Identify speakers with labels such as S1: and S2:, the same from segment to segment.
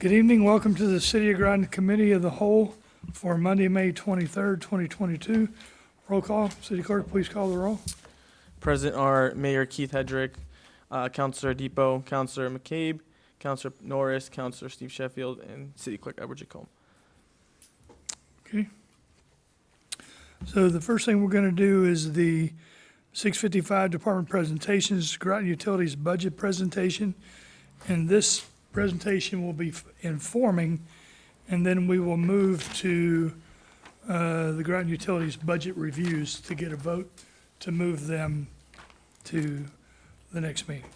S1: Good evening. Welcome to the City of Groton Committee of the Whole for Monday, May 23rd, 2022. Roll call. City Clerk, please call the roll.
S2: Present are Mayor Keith Hedrick, Councilor Depot, Councilor McCabe, Councilor Norris, Councilor Steve Sheffield, and City Clerk Edward Jacome.
S1: Okay. So the first thing we're going to do is the 6:55 Department presentations, Groton Utilities Budget Presentation. And this presentation will be informing, and then we will move to the Groton Utilities Budget Reviews to get a vote to move them to the next meeting.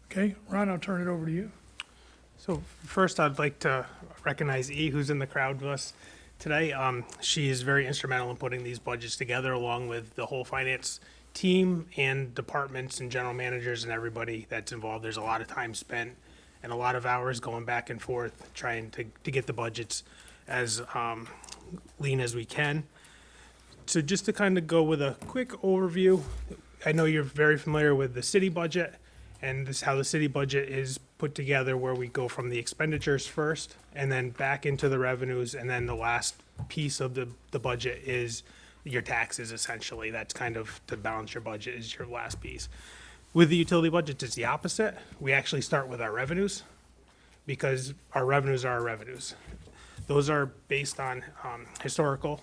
S1: Okay, Ron, I'll turn it over to you.
S3: So first, I'd like to recognize E, who's in the crowd with us today. She is very instrumental in putting these budgets together, along with the whole finance team and departments and general managers and everybody that's involved. There's a lot of time spent and a lot of hours going back and forth trying to get the budgets as lean as we can. So just to kind of go with a quick overview, I know you're very familiar with the city budget, and this is how the city budget is put together, where we go from the expenditures first and then back into the revenues, and then the last piece of the budget is your taxes, essentially. That's kind of to balance your budget is your last piece. With the utility budget, it's the opposite. We actually start with our revenues because our revenues are our revenues. Those are based on historical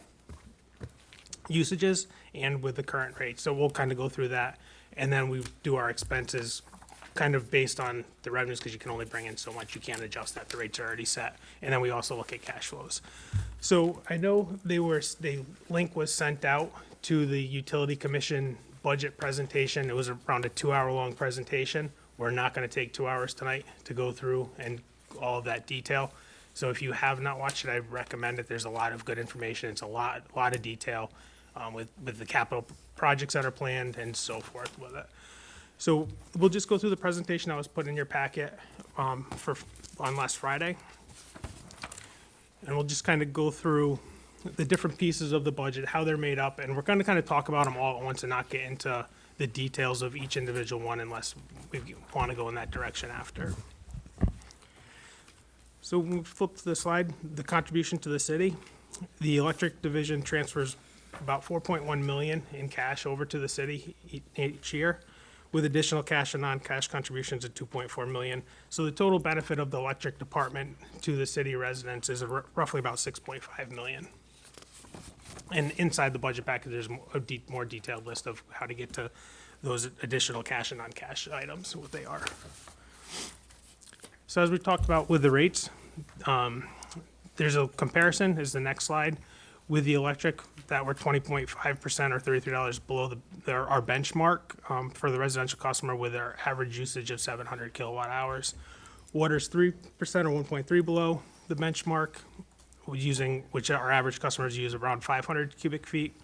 S3: usages and with the current rate. So we'll kind of go through that, and then we do our expenses kind of based on the revenues, because you can only bring in so much. You can't adjust that. The rates are already set. And then we also look at cash flows. So I know the link was sent out to the Utility Commission budget presentation. It was around a 2-hour-long presentation. We're not going to take 2 hours tonight to go through and all of that detail. So if you have not watched it, I recommend it. There's a lot of good information. It's a lot of detail with the capital projects that are planned and so forth with it. So we'll just go through the presentation that was put in your packet on last Friday. And we'll just kind of go through the different pieces of the budget, how they're made up, and we're going to kind of talk about them all at once and not get into the details of each individual one unless we want to go in that direction after. So when we flip to the slide, the contribution to the city, the electric division transfers about $4.1 million in cash over to the city each year, with additional cash and non-cash contributions of $2.4 million. So the total benefit of the electric department to the city residents is roughly about $6.5 million. And inside the budget package, there's a more detailed list of how to get to those additional cash and non-cash items, what they are. So as we talked about with the rates, there's a comparison, is the next slide, with the electric that we're 20.5% or $33 below our benchmark for the residential customer with our average usage of 700 kilowatt hours. Water's 3% or 1.3 below the benchmark, which our average customers use around 500 cubic feet,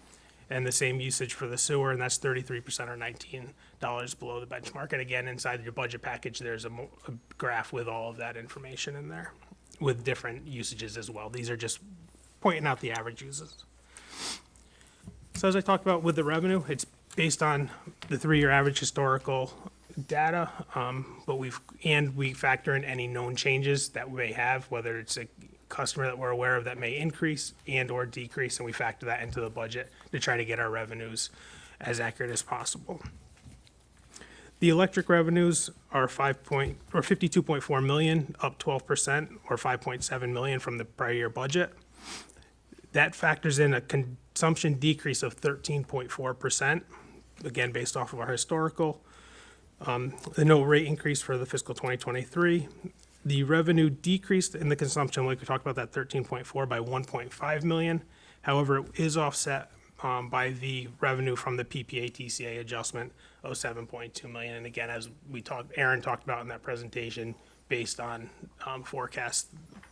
S3: and the same usage for the sewer, and that's 33% or $19 below the benchmark. And again, inside your budget package, there's a graph with all of that information in there with different usages as well. These are just pointing out the average uses. So as I talked about with the revenue, it's based on the 3-year average historical data, but we factor in any known changes that we may have, whether it's a customer that we're aware of that may increase and or decrease, and we factor that into the budget to try to get our revenues as accurate as possible. The electric revenues are $52.4 million, up 12%, or $5.7 million from the prior year budget. That factors in a consumption decrease of 13.4%, again, based off of our historical. The no rate increase for the fiscal 2023. The revenue decreased in the consumption, like we talked about that 13.4 by 1.5 million. However, it is offset by the revenue from the PPA TCA adjustment of 7.2 million. And again, as Aaron talked about in that presentation, based on forecasts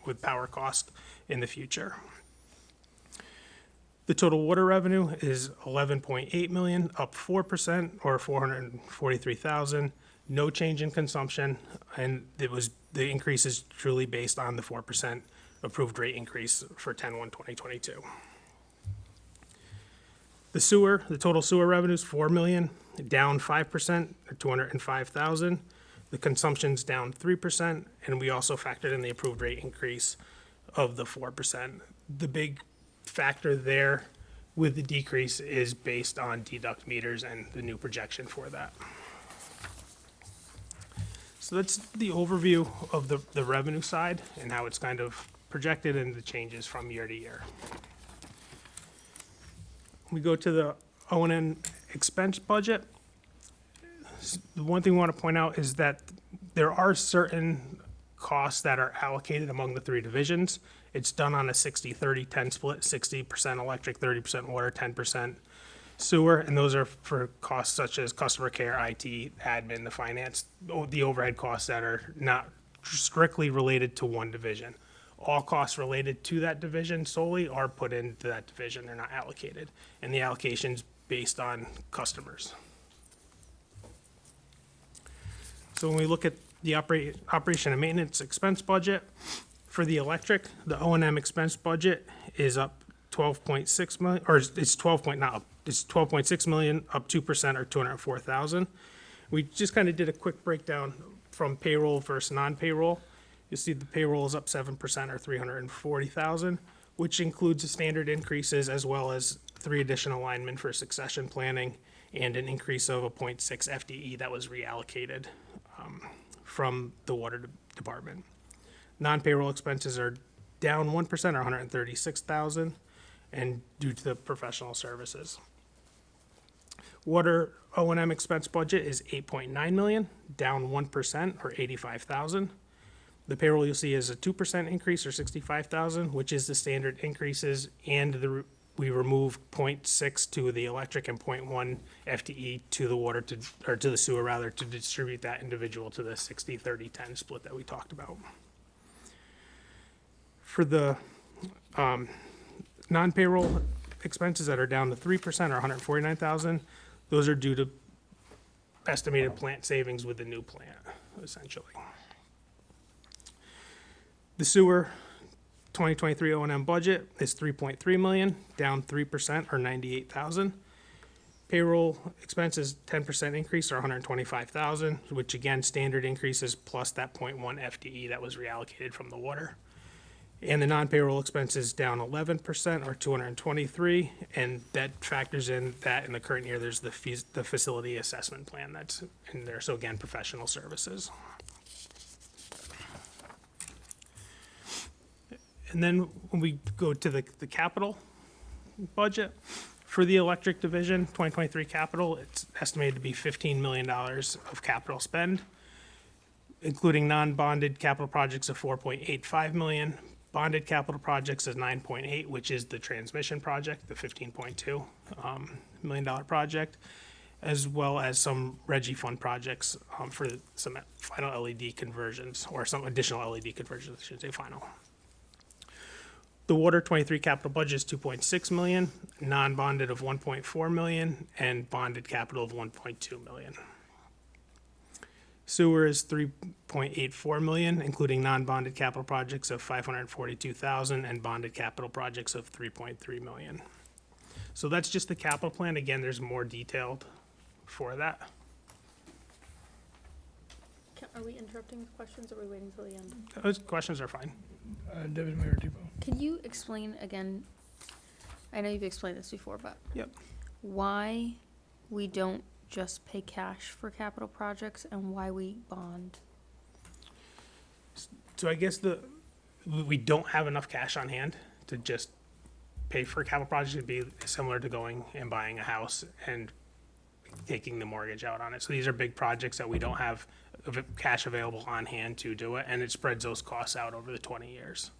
S3: with power cost in the future. The total water revenue is 11.8 million, up 4% or 443,000. No change in consumption, and the increase is truly based on the 4% approved rate increase for 10/1/2022. The total sewer revenue is $4 million, down 5% or $205,000. The consumption's down 3%, and we also factored in the approved rate increase of the 4%. The big factor there with the decrease is based on deduct meters and the new projection for that. So that's the overview of the revenue side and how it's kind of projected and the changes from year to year. We go to the O&M expense budget. The one thing we want to point out is that there are certain costs that are allocated among the three divisions. It's done on a 60-30-10 split, 60% electric, 30% water, 10% sewer, and those are for costs such as customer care, IT, admin, the finance, the overhead costs that are not strictly related to one division. All costs related to that division solely are put into that division. They're not allocated, and the allocation's based on customers. So when we look at the operation and maintenance expense budget, for the electric, the O&M expense budget is up 12.6 million, or it's 12.6 million, up 2% or 204,000. We just kind of did a quick breakdown from payroll versus non-payroll. You'll see the payroll is up 7% or 340,000, which includes the standard increases as well as 3 additional linemen for succession planning and an increase of a 0.6 FTE that was reallocated from the water department. Non-payroll expenses are down 1% or 136,000, and due to the professional services. Water O&M expense budget is 8.9 million, down 1% or 85,000. The payroll you'll see is a 2% increase or 65,000, which is the standard increases, and we removed 0.6 to the electric and 0.1 FTE to the water or to the sewer rather, to distribute that individual to the 60-30-10 split that we talked about. For the non-payroll expenses that are down to 3% or 149,000, those are due to estimated plant savings with the new plant, essentially. The sewer 2023 O&M budget is 3.3 million, down 3% or 98,000. Payroll expenses 10% increase or 125,000, which again, standard increases plus that 0.1 FTE that was reallocated from the water. And the non-payroll expenses down 11% or 223, and that factors in that in the current year, there's the facility assessment plan that's in there. So again, professional services. And then when we go to the capital budget, for the electric division, 2023 capital, it's estimated to be $15 million of capital spend, including non-bonded capital projects of 4.85 million. Bonded capital projects is 9.8, which is the transmission project, the $15.2 million project, as well as some Regi Fund projects for some final LED conversions, or some additional LED conversions, I should say final. The water 23 capital budget is 2.6 million, non-bonded of 1.4 million, and bonded capital of 1.2 million. Sewer is 3.84 million, including non-bonded capital projects of 542,000 and bonded capital projects of 3.3 million. So that's just the capital plan. Again, there's more detailed for that.
S4: Are we interrupting with questions, or are we waiting till the end?
S3: Those questions are fine.
S1: Deputy Mayor Depot.
S4: Can you explain again, I know you've explained this before, but
S3: Yep.
S4: why we don't just pay cash for capital projects and why we bond?
S3: So I guess we don't have enough cash on hand to just pay for capital projects. It'd be similar to going and buying a house and taking the mortgage out on it. So these are big projects that we don't have cash available on hand to do it, and it spreads those costs out over the 20 years.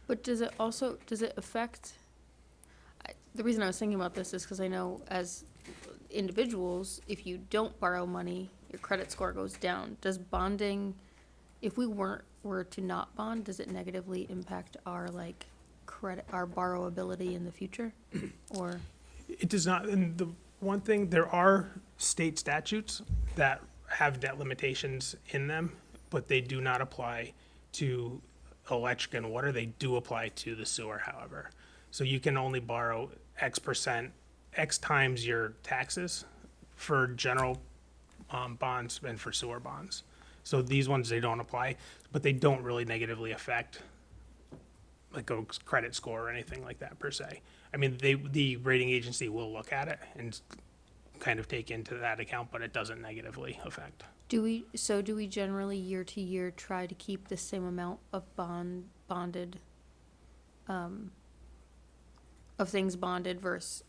S4: But does it affect, the reason I was thinking about this is because I know as individuals, if you don't borrow money, your credit score goes down. Does bonding, if we were to not bond, does it negatively impact our credit, our borrowability in the future? Or
S3: It does not, and the one thing, there are state statutes that have debt limitations in them, but they do not apply to electric and water. They do apply to the sewer, however. So you can only borrow X times your taxes for general bonds and for sewer bonds. So these ones, they don't apply, but they don't really negatively affect like a credit score or anything like that per se. I mean, the rating agency will look at it and kind of take into that account, but it doesn't negatively affect.
S4: Do we generally year to year try to keep the same amount of bonded, of things bonded versus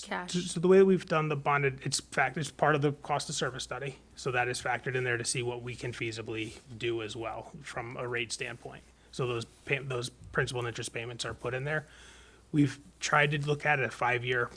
S4: cash?
S3: So the way that we've done the bonded, it's part of the cost of service study. So that is factored in there to see what we can feasibly do as well from a rate standpoint. So those principal and interest payments are put in there. We've tried to look at a 5-year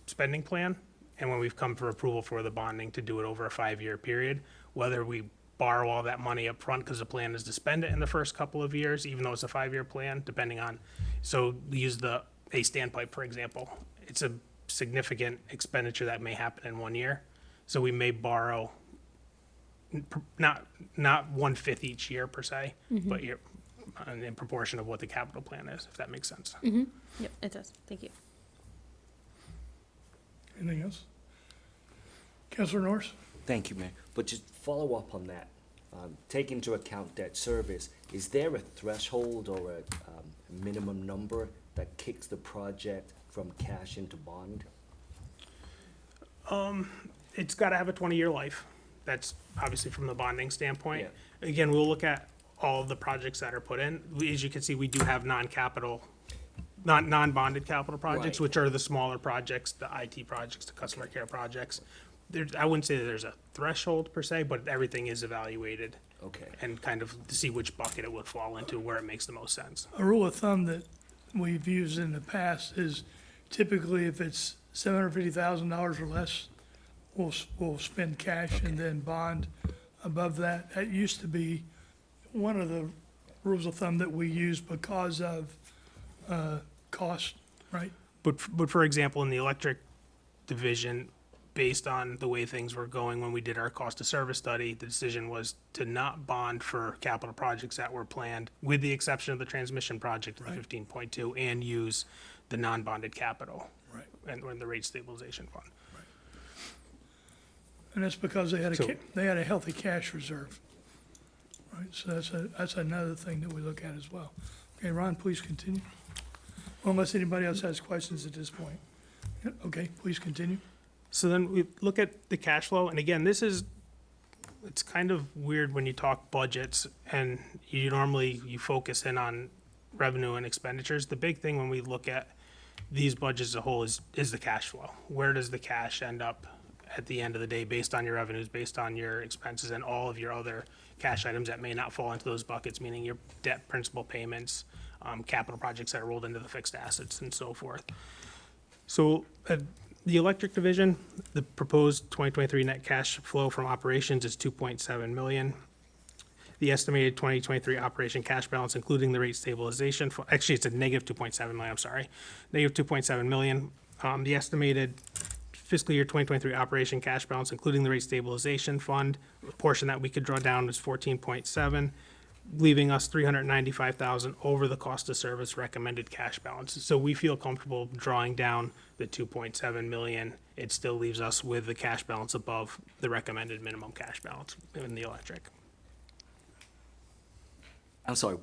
S3: spending plan, and when we've come for approval for the bonding to do it over a 5-year period, whether we borrow all that money up front because the plan is to spend it in the first couple of years, even though it's a 5-year plan, depending on, so we use a standpipe, for example. It's a significant expenditure that may happen in 1 year. So we may borrow not 1/5 each year per se, but in proportion of what the capital plan is, if that makes sense.
S4: Yep, it does. Thank you.
S1: Anything else? Councilor Norris?
S5: Thank you, Mayor. But just follow up on that. Take into account debt service. Is there a threshold or a minimum number that kicks the project from cash into bond?
S3: It's got to have a 20-year life. That's obviously from the bonding standpoint. Again, we'll look at all of the projects that are put in. As you can see, we do have non-bonded capital projects,
S5: Right.
S3: which are the smaller projects, the IT projects, the customer care projects. I wouldn't say that there's a threshold per se, but everything is evaluated
S5: Okay.
S3: and kind of to see which bucket it would fall into, where it makes the most sense.
S1: A rule of thumb that we've used in the past is typically if it's $750,000 or less, we'll spend cash and then bond above that. That used to be one of the rules of thumb that we used because of cost, right?
S3: But for example, in the electric division, based on the way things were going when we did our cost of service study, the decision was to not bond for capital projects that were planned, with the exception of the transmission project, the
S1: Right.
S3: 15.2, and use the non-bonded capital.
S1: Right.
S3: And or the rate stabilization fund.
S1: And that's because they had
S3: So-
S1: they had a healthy cash reserve. Right, so that's another thing that we look at as well. Okay, Ron, please continue. Well, unless anybody else has questions at this point. Yeah, okay, please continue.
S3: So then we look at the cash flow, and again, it's kind of weird when you talk budgets and you focus in on revenue and expenditures. The big thing when we look at these budgets as a whole is the cash flow. Where does the cash end up at the end of the day based on your revenues, based on your expenses, and all of your other cash items that may not fall into those buckets, meaning your debt principal payments, capital projects that are rolled into the fixed assets, and so forth. So the electric division, the proposed 2023 net cash flow from operations is 2.7 million. The estimated 2023 operation cash balance, including the rate stabilization, actually, it's a negative 2.7 million, I'm sorry, negative 2.7 million. The estimated fiscal year 2023 operation cash balance, including the rate stabilization fund, portion that we could draw down is 14.7, leaving us 395,000 over the cost of service recommended cash balance. So we feel comfortable drawing down the 2.7 million. It still leaves us with the cash balance above the recommended minimum cash balance in the electric.
S5: I'm sorry,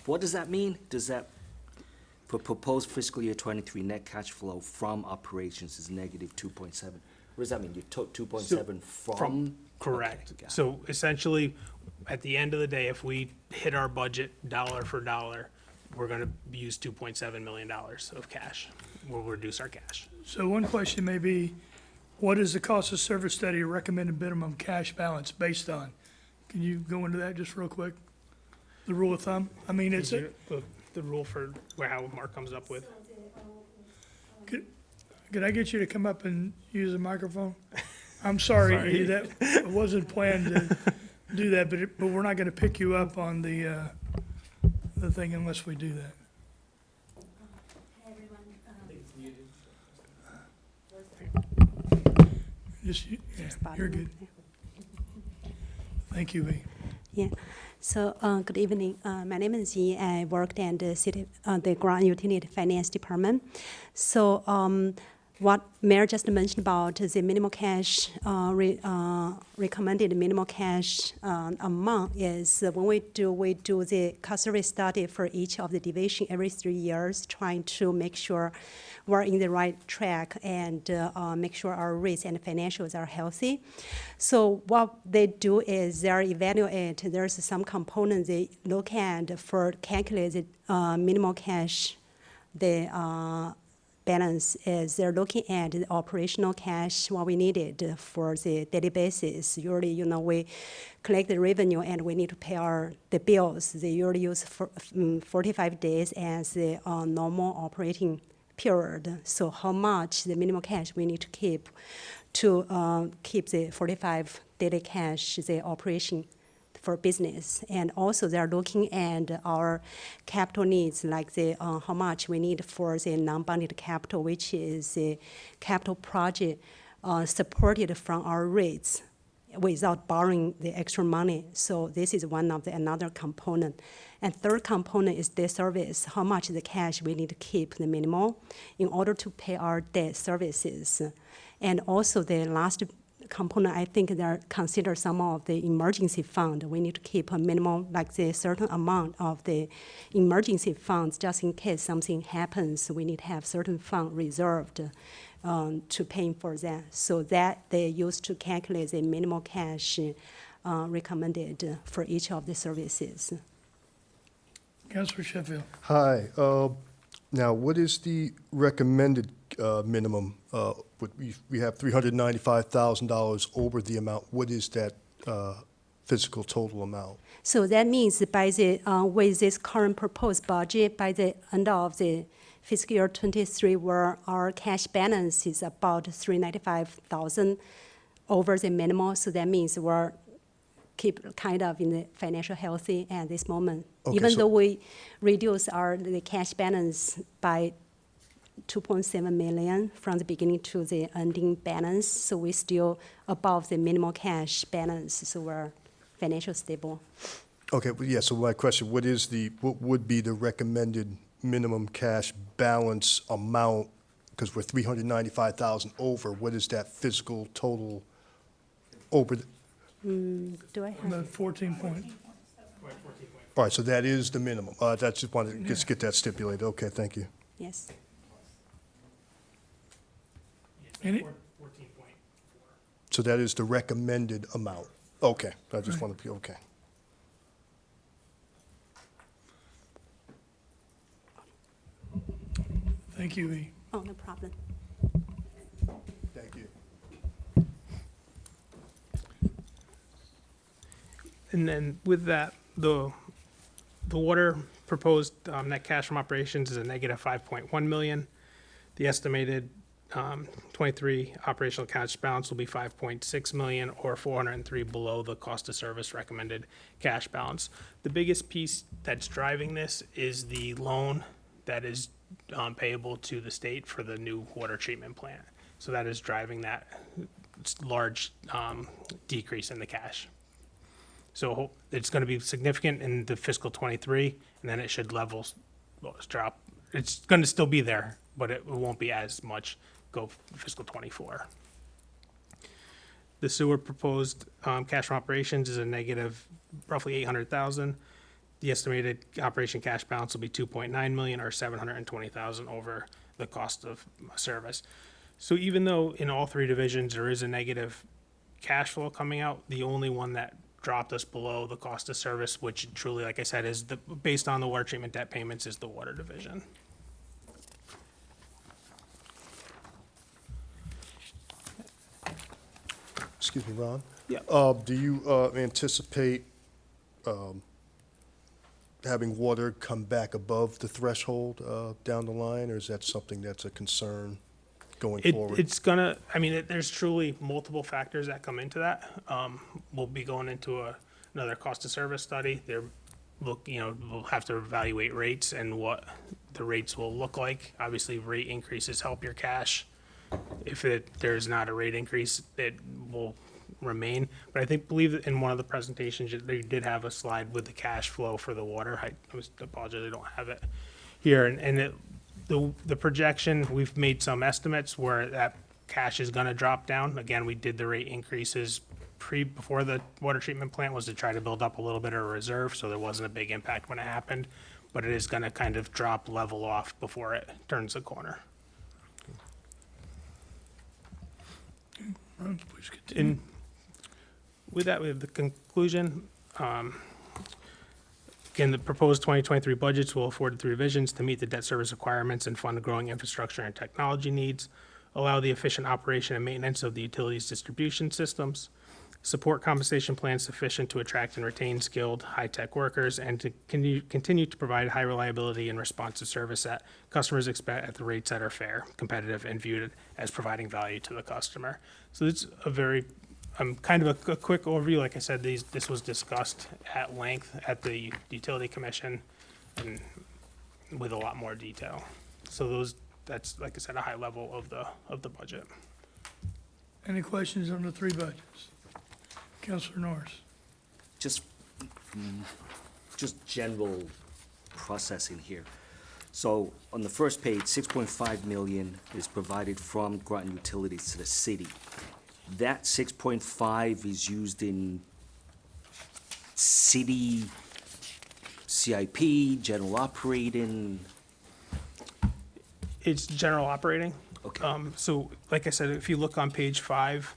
S5: what does that mean? Does that, for proposed fiscal year 23 net cash flow from operations is negative 2.7? What does that mean? You took 2.7 from?
S3: Correct.
S5: Okay, got it.
S3: So essentially, at the end of the day, if we hit our budget dollar for dollar, we're gonna use $2.7 million of cash. We'll reduce our cash.
S1: So one question may be, what is the cost of service study recommended minimum cash balance based on? Can you go into that just real quick? The rule of thumb? I mean, it's,
S3: The rule for how Mark comes up with.
S1: could I get you to come up and use a microphone? I'm sorry, that wasn't planned to do that, but we're not gonna pick you up on the thing unless we do that. Just, yeah, you're good. Thank you, V.
S6: Yeah. So, good evening. My name is Yi. I worked in the Groton Utility Finance Department. So, what Mayor just mentioned about the minimal cash, recommended minimal cash amount is when we do the cost service study for each of the division every 3 years, trying to make sure we're in the right track and make sure our rates and financials are healthy. So what they do is they evaluate, there's some components they look at for calculated minimal cash, the balance is they're looking at the operational cash, what we needed for the daily basis. Usually, we collect the revenue and we need to pay the bills. They usually use 45 days as the normal operating period. So how much the minimum cash we need to keep keep the 45 daily cash, the operation for business. And also they're looking at our capital needs, like how much we need for the non-bonded capital, which is the capital project supported from our rates without borrowing the extra money. So this is one of another component. And third component is debt service, how much the cash we need to keep the minimal in order to pay our debt services. And also the last component, I think they consider some of the emergency fund. We need to keep a minimum, like the certain amount of the emergency funds, just in case something happens. We need to have certain fund reserved to pay for that. So that they use to calculate the minimal cash recommended for each of the services.
S1: Councilor Sheffield.
S7: Hi. Now, what is the recommended minimum? We have $395,000 over the amount. What is that physical total amount?
S6: So that means by the with this current proposed budget, by the end of the fiscal year 23, where our cash balance is about $395,000 over the minimum. So that means we're keep kind of in the financial healthy at this moment.
S7: Okay,
S6: Even
S7: so-
S6: though we reduce the cash balance by 2.7 million from the beginning to the ending balance, so we're still above the minimal cash balance, so we're financial stable.
S7: Okay, well, yeah, so my question, what would be the recommended minimum cash balance amount? Because we're 395,000 over, what is that physical total over?
S6: Do I have?
S1: The 14 point.
S7: All right, so that is the minimum. That's just wanted to just get that stipulated. Okay, thank you.
S6: Yes.
S1: Any,
S3: 14.4.
S7: So that is the recommended amount. Okay, I just want to be, okay.
S1: thank you, E.
S6: Oh, no problem.
S7: Thank you.
S3: And then with that, the water proposed net cash from operations is a negative 5.1 million. The estimated 23 operational cash balance will be 5.6 million, or 403 below the cost of service recommended cash balance. The biggest piece that's driving this is the loan that is payable to the state for the new water treatment plant. So that is driving that large decrease in the cash. So it's going to be significant in the fiscal 23, and then it should drop. It's going to still be there, but it won't be as much go fiscal 24. The sewer proposed cash from operations is a negative roughly 800,000. The estimated operation cash balance will be 2.9 million, or 720,000 over the cost of service. So even though in all three divisions there is a negative cash flow coming out, the only one that dropped us below the cost of service, which truly, like I said, is based on the water treatment debt payments, is the water division.
S7: Excuse me, Ron?
S3: Yeah.
S7: Do you anticipate having water come back above the threshold down the line, or is that something that's a concern going forward?
S3: It's gonna, there's truly multiple factors that come into that. We'll be going into another cost of service study. We'll have to evaluate rates and what the rates will look like. Obviously, rate increases help your cash. If there's not a rate increase, it will remain. But I believe that in one of the presentations, they did have a slide with the cash flow for the water. I apologize, I don't have it here. And The projection, we've made some estimates where that cash is gonna drop down. Again, we did the rate increases before the water treatment plant was to try to build up a little bit of a reserve, so there wasn't a big impact when it happened. But it is gonna kind of drop level off before it turns the corner.
S1: Ron, please continue.
S3: In, with that, we have the conclusion. Again, the proposed 2023 budgets will afford the revisions to meet the debt service requirements and fund growing infrastructure and technology needs, allow the efficient operation and maintenance of the utilities distribution systems, support compensation plans sufficient to attract and retain skilled, high-tech workers, and to continue to provide high reliability and responsive service that customers expect at the rates that are fair, competitive, and viewed as providing value to the customer. So it's a very, kind of a quick overview. Like I said, this was discussed at length at the Utility Commission and with a lot more detail. So that's, like I said, a high level of the budget.
S1: Any questions on the three budgets? Counselor Norris?
S5: Just general processing here. So on the first page, 6.5 million is provided from Groton Utilities to the city. That 6.5 is used in city CIP, general operating.
S3: It's general operating.
S5: Okay.
S3: So, like I said, if you look on page 5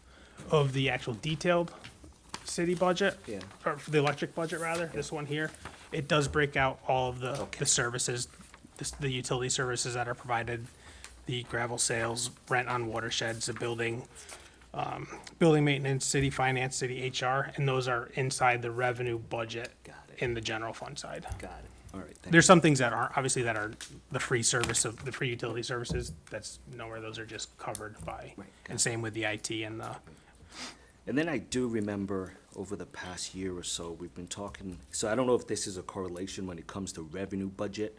S3: of the actual detailed city budget,
S5: Yeah.
S3: or the electric budget rather, this one here, it does break out all of the
S5: Okay.
S3: services, the utility services that are provided, the gravel sales, rent on watersheds, the building maintenance, city finance, city HR, and those are inside the revenue budget
S5: Got it.
S3: in the general fund side.
S5: Got it. All right. Thank
S3: There's some things that aren't, obviously, that are the free service of, the free utility services, that's nowhere, those are just covered by.
S5: Right, got
S3: And
S5: it.
S3: same with the IT and the,
S5: And then I do remember over the past year or so, we've been talking, so I don't know if this is a correlation when it comes to revenue budget.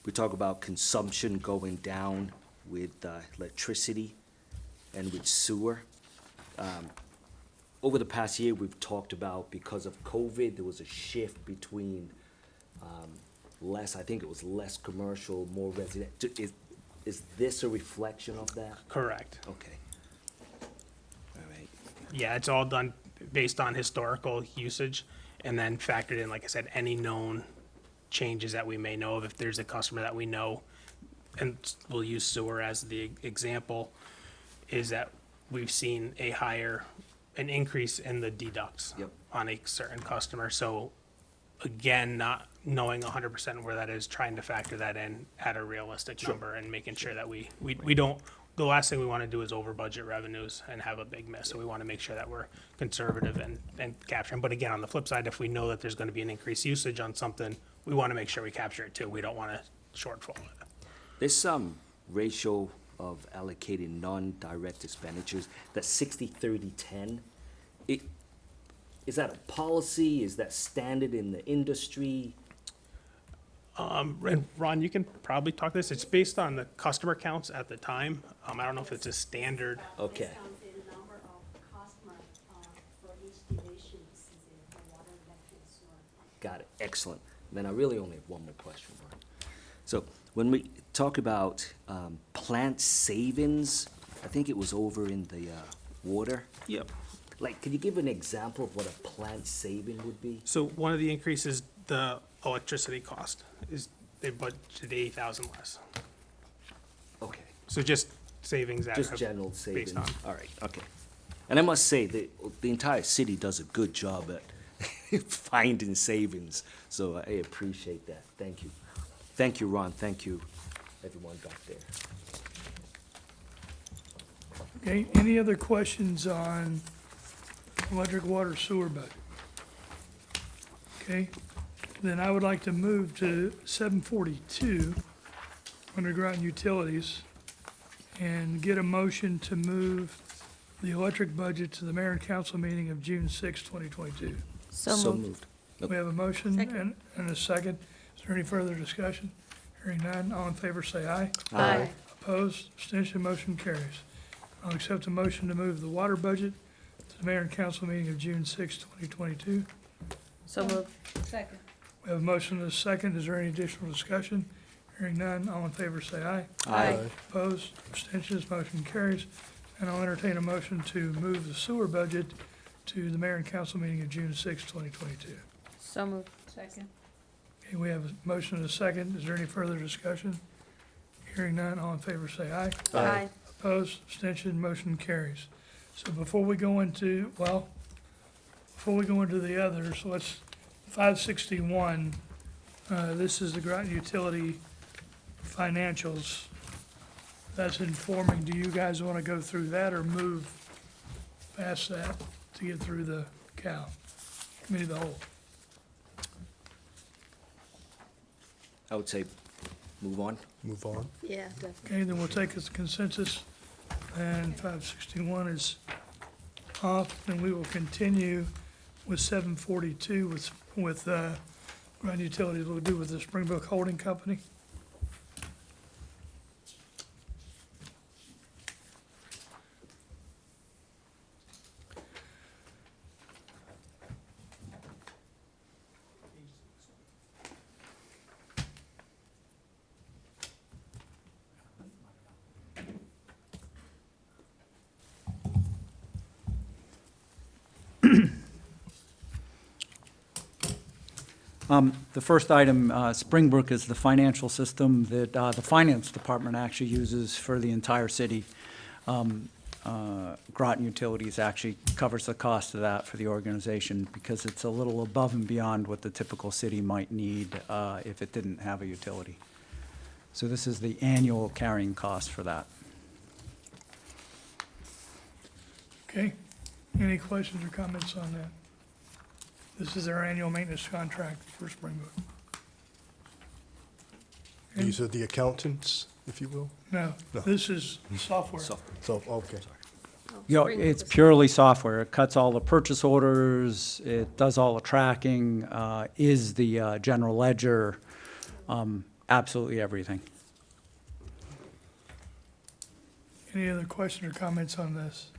S5: We talk about consumption going down with electricity and with sewer. Over the past year, we've talked about, because of COVID, there was a shift between less, I think it was less commercial, more residential. Is this a reflection of that?
S3: correct.
S5: Okay. All right.
S3: Yeah, it's all done based on historical usage and then factored in, like I said, any known changes that we may know of. If there's a customer that we know, and we'll use sewer as the example, is that we've seen an increase in the deducts
S5: Yep.
S3: on a certain customer. So again, not knowing 100% where that is, trying to factor that in at a realistic number and making sure that we don't, the last thing we want to do is over budget revenues and have a big miss. So we want to make sure that we're conservative and capturing. But again, on the flip side, if we know that there's going to be an increased usage on something, we want to make sure we capture it too. We don't want to shortfall it.
S5: There's some ratio of allocating non-direct expenditures, that's 60-30-10. Is that a policy? Is that standard in the industry?
S3: And Ron, you can probably talk this. It's based on the customer counts at the time. I don't know if it's a standard.
S5: Okay.
S6: Based on the number of customers for each division, the water, electric, sewer.
S5: Got it, excellent. Then I really only have one more question, Ron. So when we talk about plant savings, I think it was over in the water.
S3: Yep.
S5: Like, could you give an example of what a plant saving would be?
S3: So one of the increases, the electricity cost is, they budgeted 80,000 less.
S5: Okay,
S3: So just savings that
S5: just
S3: have
S5: general savings.
S3: based on.
S5: All right, okay. And I must say, the entire city does a good job at finding savings, so I appreciate that. Thank you. Thank you, Ron. Thank you, everyone back there.
S1: Okay, any other questions on electric, water, sewer budget? Okay, then I would like to move to 742, under Groton Utilities, and get a motion to move the electric budget to the mayor and council meeting of June 6, 2022.
S4: So moved.
S1: We have a motion
S4: Second.
S1: and a second. Is there any further discussion? Hearing none, all in favor say aye.
S4: Aye.
S1: Opposed, abstention, motion carries. I'll accept a motion to move the water budget to the mayor and council meeting of June 6, 2022.
S4: So moved. Second.
S1: We have a motion and a second. Is there any additional discussion? Hearing none, all in favor say aye.
S4: Aye.
S1: Opposed, abstentions, motion carries. And I'll entertain a motion to move the sewer budget to the mayor and council meeting of June 6, 2022.
S4: So moved. Second.
S1: Okay, we have a motion and a second. Is there any further discussion? Hearing none, all in favor say aye.
S4: Aye.
S1: Opposed, abstention, motion carries. So before we go into, the others, let's, 561, this is the Groton Utility financials. That's informing. Do you guys want to go through that or move past that to get through the committee of the whole?
S5: I would say move on.
S7: Move on.
S4: Yeah, definitely.
S1: Okay, then we'll take as consensus, and 561 is off, and we will continue with 742 with Groton Utilities. We'll do with the Springbrook Holding Company.
S8: The first item, Springbrook, is the financial system that the finance department actually uses for the entire city. Groton Utilities actually covers the cost of that for the organization because it's a little above and beyond what the typical city might need if it didn't have a utility. So this is the annual carrying cost for that.
S1: Okay, any questions or comments on that? This is our annual maintenance contract for Springbrook.
S7: These are the accountants, if you will?
S1: No,
S7: No.
S1: this is software.
S7: So, okay.
S8: It's purely software. It cuts all the purchase orders, it does all the tracking, is the general ledger, absolutely everything.
S1: Any other questions or comments on this?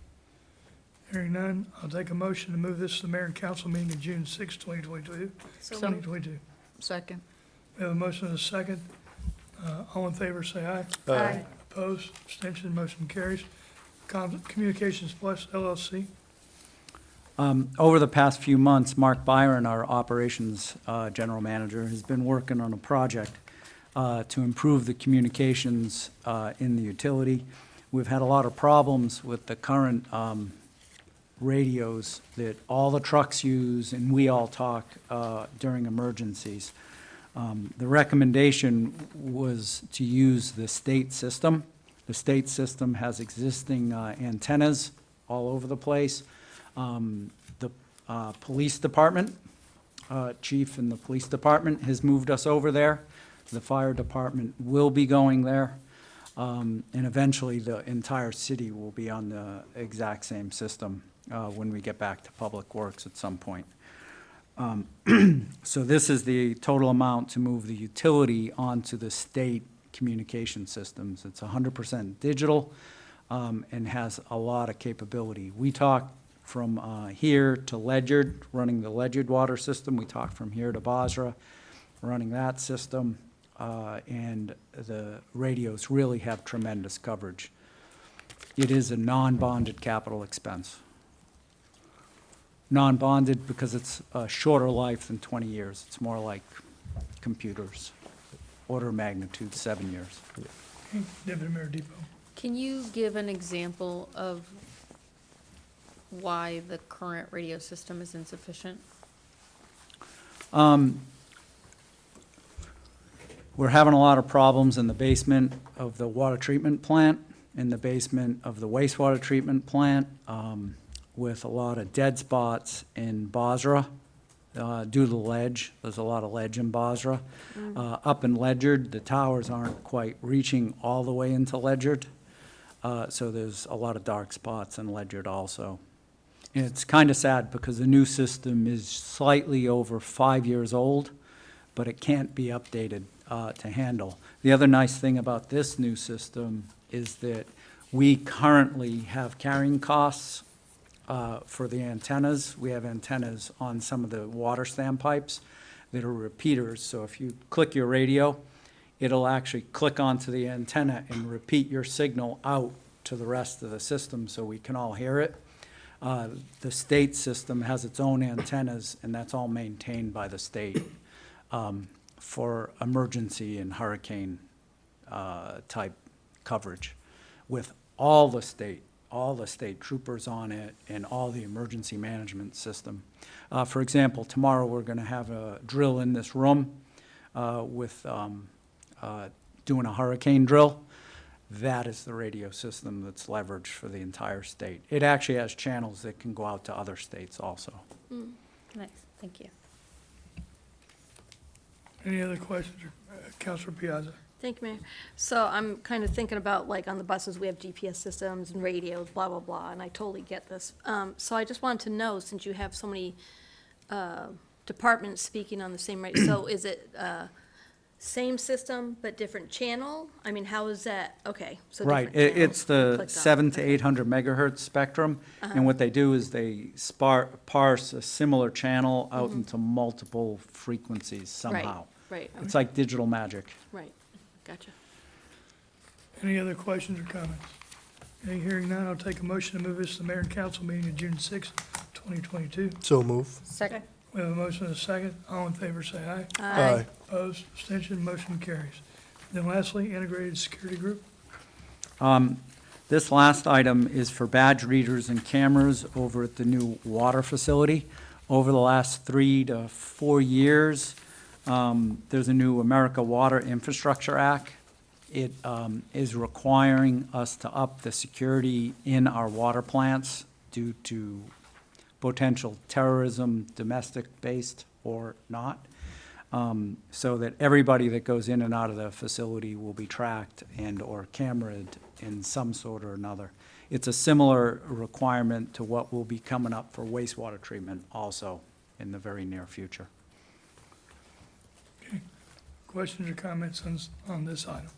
S1: Hearing none, I'll take a motion to move this to the mayor and council meeting of June 6, 2022.
S4: So
S1: 2022.
S4: Second.
S1: We have a motion and a second. All in favor, say aye.
S4: Aye.
S1: Opposed, abstention, motion carries. Communications Plus LLC.
S8: Over the past few months, Mark Byron, our operations general manager, has been working on a project to improve the communications in the utility. We've had a lot of problems with the current radios that all the trucks use and we all talk during emergencies. The recommendation was to use the state system. The state system has existing antennas all over the place. The police department, chief in the police department has moved us over there. The fire department will be going there. And eventually, the entire city will be on the exact same system when we get back to Public Works at some point. So this is the total amount to move the utility onto the state communication systems. It's 100% digital and has a lot of capability. We talk from here to Ledyard, running the Ledyard water system. We talk from here to Basra, running that system. And the radios really have tremendous coverage. It is a non-bonded capital expense. Non-bonded because it's a shorter life than 20 years. It's more like computers, order of magnitude 7 years.
S1: Okay, Deputy Mayor Depot.
S4: Can you give an example of why the current radio system is insufficient?
S8: We're having a lot of problems in the basement of the water treatment plant, in the basement of the wastewater treatment plant, with a lot of dead spots in Basra due to ledge. There's a lot of ledge in Basra. Up in Ledyard, the towers aren't quite reaching all the way into Ledyard, so there's a lot of dark spots in Ledyard also. And it's kind of sad because the new system is slightly over 5 years old, but it can't be updated to handle. The other nice thing about this new system is that we currently have carrying costs for the antennas. We have antennas on some of the water standpipes that are repeaters. So if you click your radio, it'll actually click onto the antenna and repeat your signal out to the rest of the system so we can all hear it. The state system has its own antennas, and that's all maintained by the state for emergency and hurricane type coverage, with all the state troopers on it and all the emergency management system. For example, tomorrow we're going to have a drill in this room with doing a hurricane drill. That is the radio system that's leveraged for the entire state. It actually has channels that can go out to other states also.
S4: Nice, thank you.
S1: Any other questions? Councilor Piazza?
S9: Thank you, Mayor. So I'm kind of thinking about, like, on the buses, we have GPS systems and radios, blah, blah, blah, and I totally get this. So I just wanted to know, since you have so many departments speaking on the same radio, so is it same system but different channel? I mean, how is that? Okay, so
S8: Right,
S9: different channels
S8: it's the
S9: clicked on.
S8: 700 to
S9: Okay.
S8: 800 megahertz spectrum, and what they do is they parse a similar channel out into multiple frequencies somehow.
S9: Right,
S8: It's like digital magic.
S9: right, gotcha.
S1: Any other questions or comments? Any hearing none, I'll take a motion to move this to the mayor and council meeting of June 6, 2022.
S7: So move.
S9: Second.
S1: We have a motion and a second. All in favor, say aye.
S7: Aye.
S1: Opposed, abstention, motion carries. Then lastly, Integrated Security Group.
S8: This last item is for badge readers and cameras over at the new water facility. Over the last 3 to 4 years, there's a new America Water Infrastructure Act. It is requiring us to up the security in our water plants due to potential terrorism, domestic-based or not, so that everybody that goes in and out of the facility will be tracked and/or cameraed in some sort or another. It's a similar requirement to what will be coming up for wastewater treatment also in the very near future.
S1: Questions or comments on this item?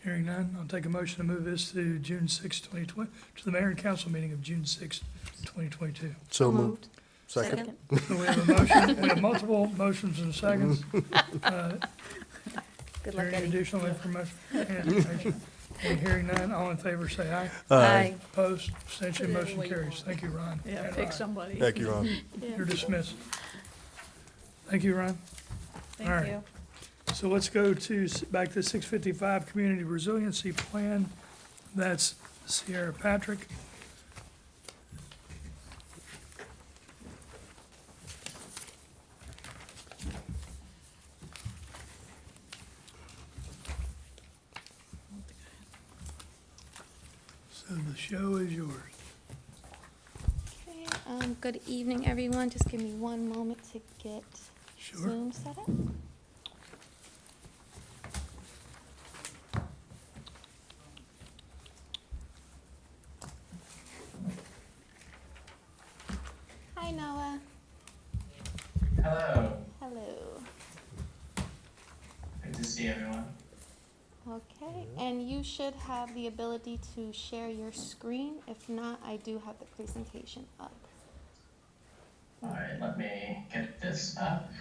S1: Hearing none, I'll take a motion to move this to June 6, 2020, to the mayor and council meeting of June 6, 2022.
S7: So moved. Second.
S1: So we have a motion, we have multiple motions and seconds.
S4: Good
S1: Is
S4: luck,
S1: there any
S4: Eddie.
S1: additional information? And hearing none, all in favor say aye.
S4: Aye.
S1: Opposed, abstention, motion carries. Thank you, Ron.
S9: Yeah,
S1: And
S9: pick
S1: Ron.
S9: somebody.
S7: Thank you, Ron.
S1: You're dismissed. Thank you, Ron. All right.
S9: Thank you.
S1: So let's go to, back to 655 Community Resiliency Plan. That's Sierra Patrick. So the show is yours.
S10: Okay, good evening, everyone. Just give me one moment to get
S1: Sure.
S10: Zoom set up. Hi, Noah.
S11: Hello.
S10: Hello.
S11: Good to see everyone.
S10: Okay, and you should have the ability to share your screen. If not, I do have the presentation up.
S11: All right, let me get this up.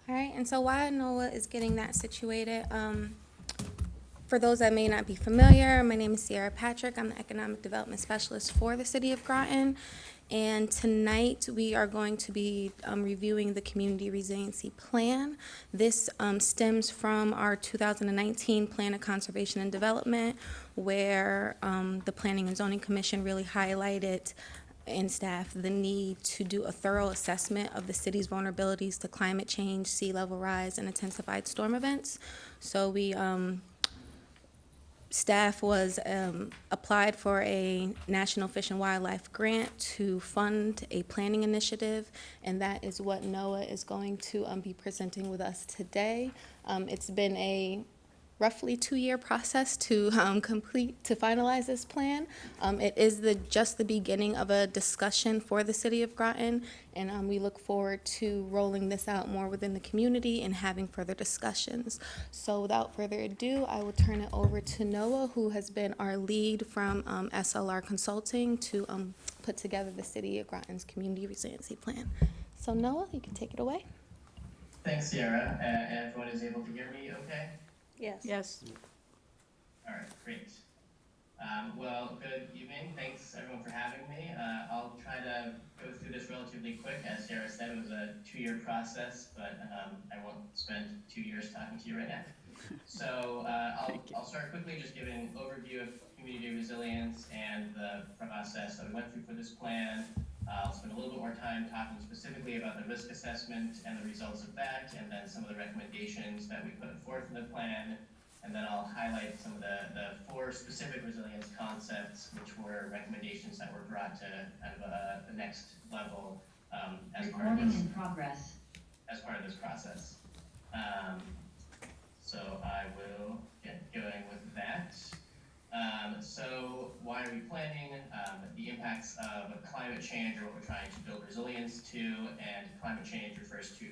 S10: All right, and so while Noah is getting that situated, for those that may not be familiar, my name is Sierra Patrick. I'm the Economic Development Specialist for the City of Groton. And tonight, we are going to be reviewing the Community Resiliency Plan. This stems from our 2019 Plan of Conservation and Development, where the Planning and Zoning Commission really highlighted and staff the need to do a thorough assessment of the city's vulnerabilities to climate change, sea level rise, and intensified storm events. So we staff was applied for a National Fish and Wildlife Grant to fund a planning initiative, and that is what Noah is going to be presenting with us today. It's been a roughly 2-year process to finalize this plan. It is just the beginning of a discussion for the city of Groton, and we look forward to rolling this out more within the community and having further discussions. So without further ado, I will turn it over to Noah, who has been our lead from SLR Consulting, to put together the City of Groton's Community Resiliency Plan. So Noah, you can take it away.
S11: Thanks, Sierra. And everyone is able to hear me okay?
S9: Yes.
S4: Yes.
S11: All right, great. Well, good evening. Thanks everyone for having me. I'll try to go through this relatively quick. As Sarah said, it was a 2-year process, but I won't spend 2 years talking to you right now. So I'll start quickly just giving an overview of community resilience and the process that we went through for this plan. I'll spend a little bit more time talking specifically about the risk assessment and the results of that, and then some of the recommendations that we put forth in the plan. And then I'll highlight some of the 4 specific resilience concepts, which were recommendations that were brought to kind of the next level as part of this.
S12: In progress.
S11: As part of this process. So I will get going with that. So why are we planning? The impacts of climate change are what we're trying to build resilience to, and climate change refers to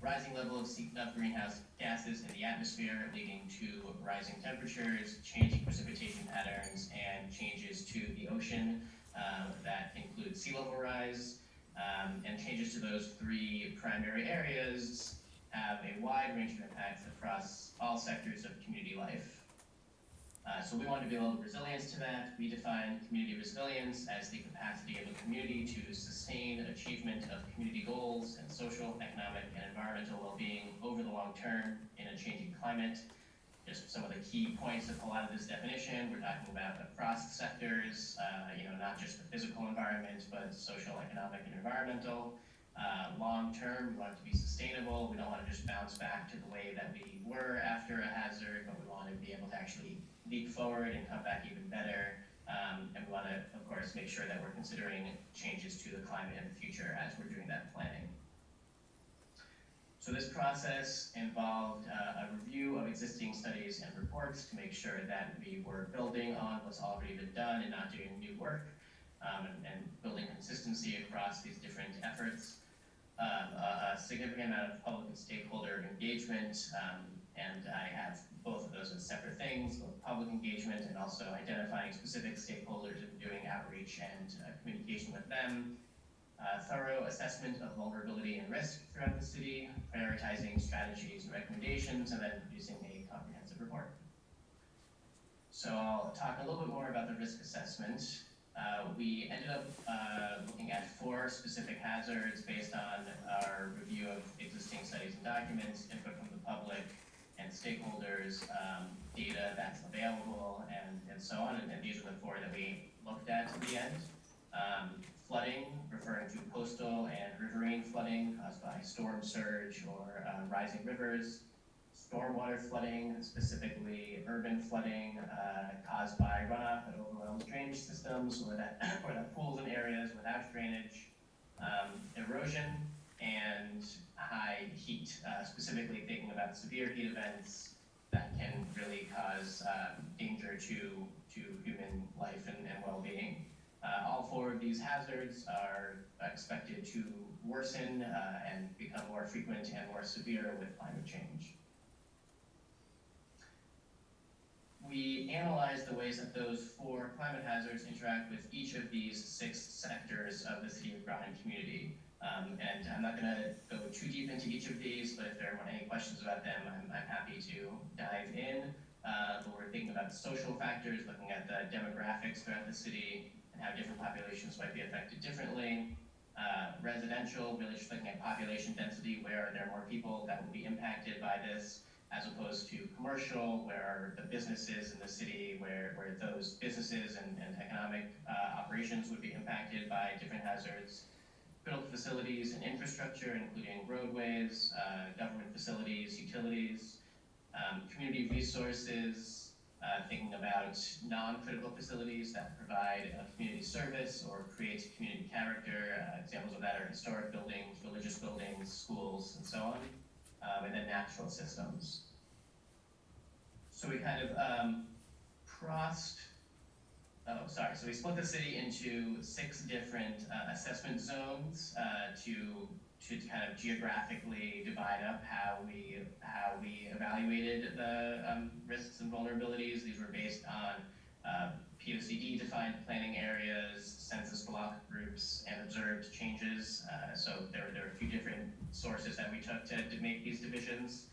S11: rising level of greenhouse gases in the atmosphere, leading to rising temperatures, changing precipitation patterns, and changes to the ocean that include sea level rise. And changes to those 3 primary areas have a wide range of impacts across all sectors of community life. So we want to build resilience to that. We define community resilience as the capacity of a community to sustain achievement of community goals and social, economic, and environmental well-being over the long term in a changing climate. Just some of the key points that pull out of this definition. We're talking about across sectors, not just the physical environment, but social, economic, and environmental. Long term, we want it to be sustainable. We don't want to just bounce back to the way that we were after a hazard, but we want to be able to actually leap forward and come back even better. And we want to, of course, make sure that we're considering changes to the climate in the future as we're doing that planning. So this process involved a review of existing studies and reports to make sure that we were building on what's already been done and not doing new work, and building consistency across these different efforts. A significant amount of public and stakeholder engagement, and I have both of those as separate things, both public engagement and also identifying specific stakeholders and doing outreach and communication with them. Thorough assessment of vulnerability and risk throughout the city, prioritizing strategies and recommendations, and then producing a comprehensive report. So I'll talk a little bit more about the risk assessment. We ended up looking at 4 specific hazards based on our review of existing studies and documents, input from the public and stakeholders, data that's available, and so on. And these are the 4 that we looked at the end. Flooding, referring to coastal and riverine flooding caused by storm surge or rising rivers. Stormwater flooding, specifically urban flooding caused by runoff that overwhelms drainage systems or that pools in areas without drainage. Erosion and high heat, specifically thinking about severe heat events that can really cause danger to human life and well-being. All 4 of these hazards are expected to worsen and become more frequent and more severe with climate change. We analyzed the ways that those 4 climate hazards interact with each of these 6 sectors of the City of Groton community. And I'm not going to go too deep into each of these, but if there are any questions about them, I'm happy to dive in. But we're thinking about the social factors, looking at the demographics throughout the city and how different populations might be affected differently. Residential, really just looking at population density, where there are more people that will be impacted by this, as opposed to commercial, where the businesses in the city, where those businesses and economic operations would be impacted by different hazards. Critical facilities and infrastructure, including roadways, government facilities, utilities, community resources, thinking about non-critical facilities that provide a community service or create community character. Examples of that are historic buildings, religious buildings, schools, and so on. And then natural systems. So we kind of so we split the city into 6 different assessment zones to kind of geographically divide up how we evaluated the risks and vulnerabilities. These were based on POCD defined planning areas, census block numbers changes. So there are a few different sources that we took to make these divisions.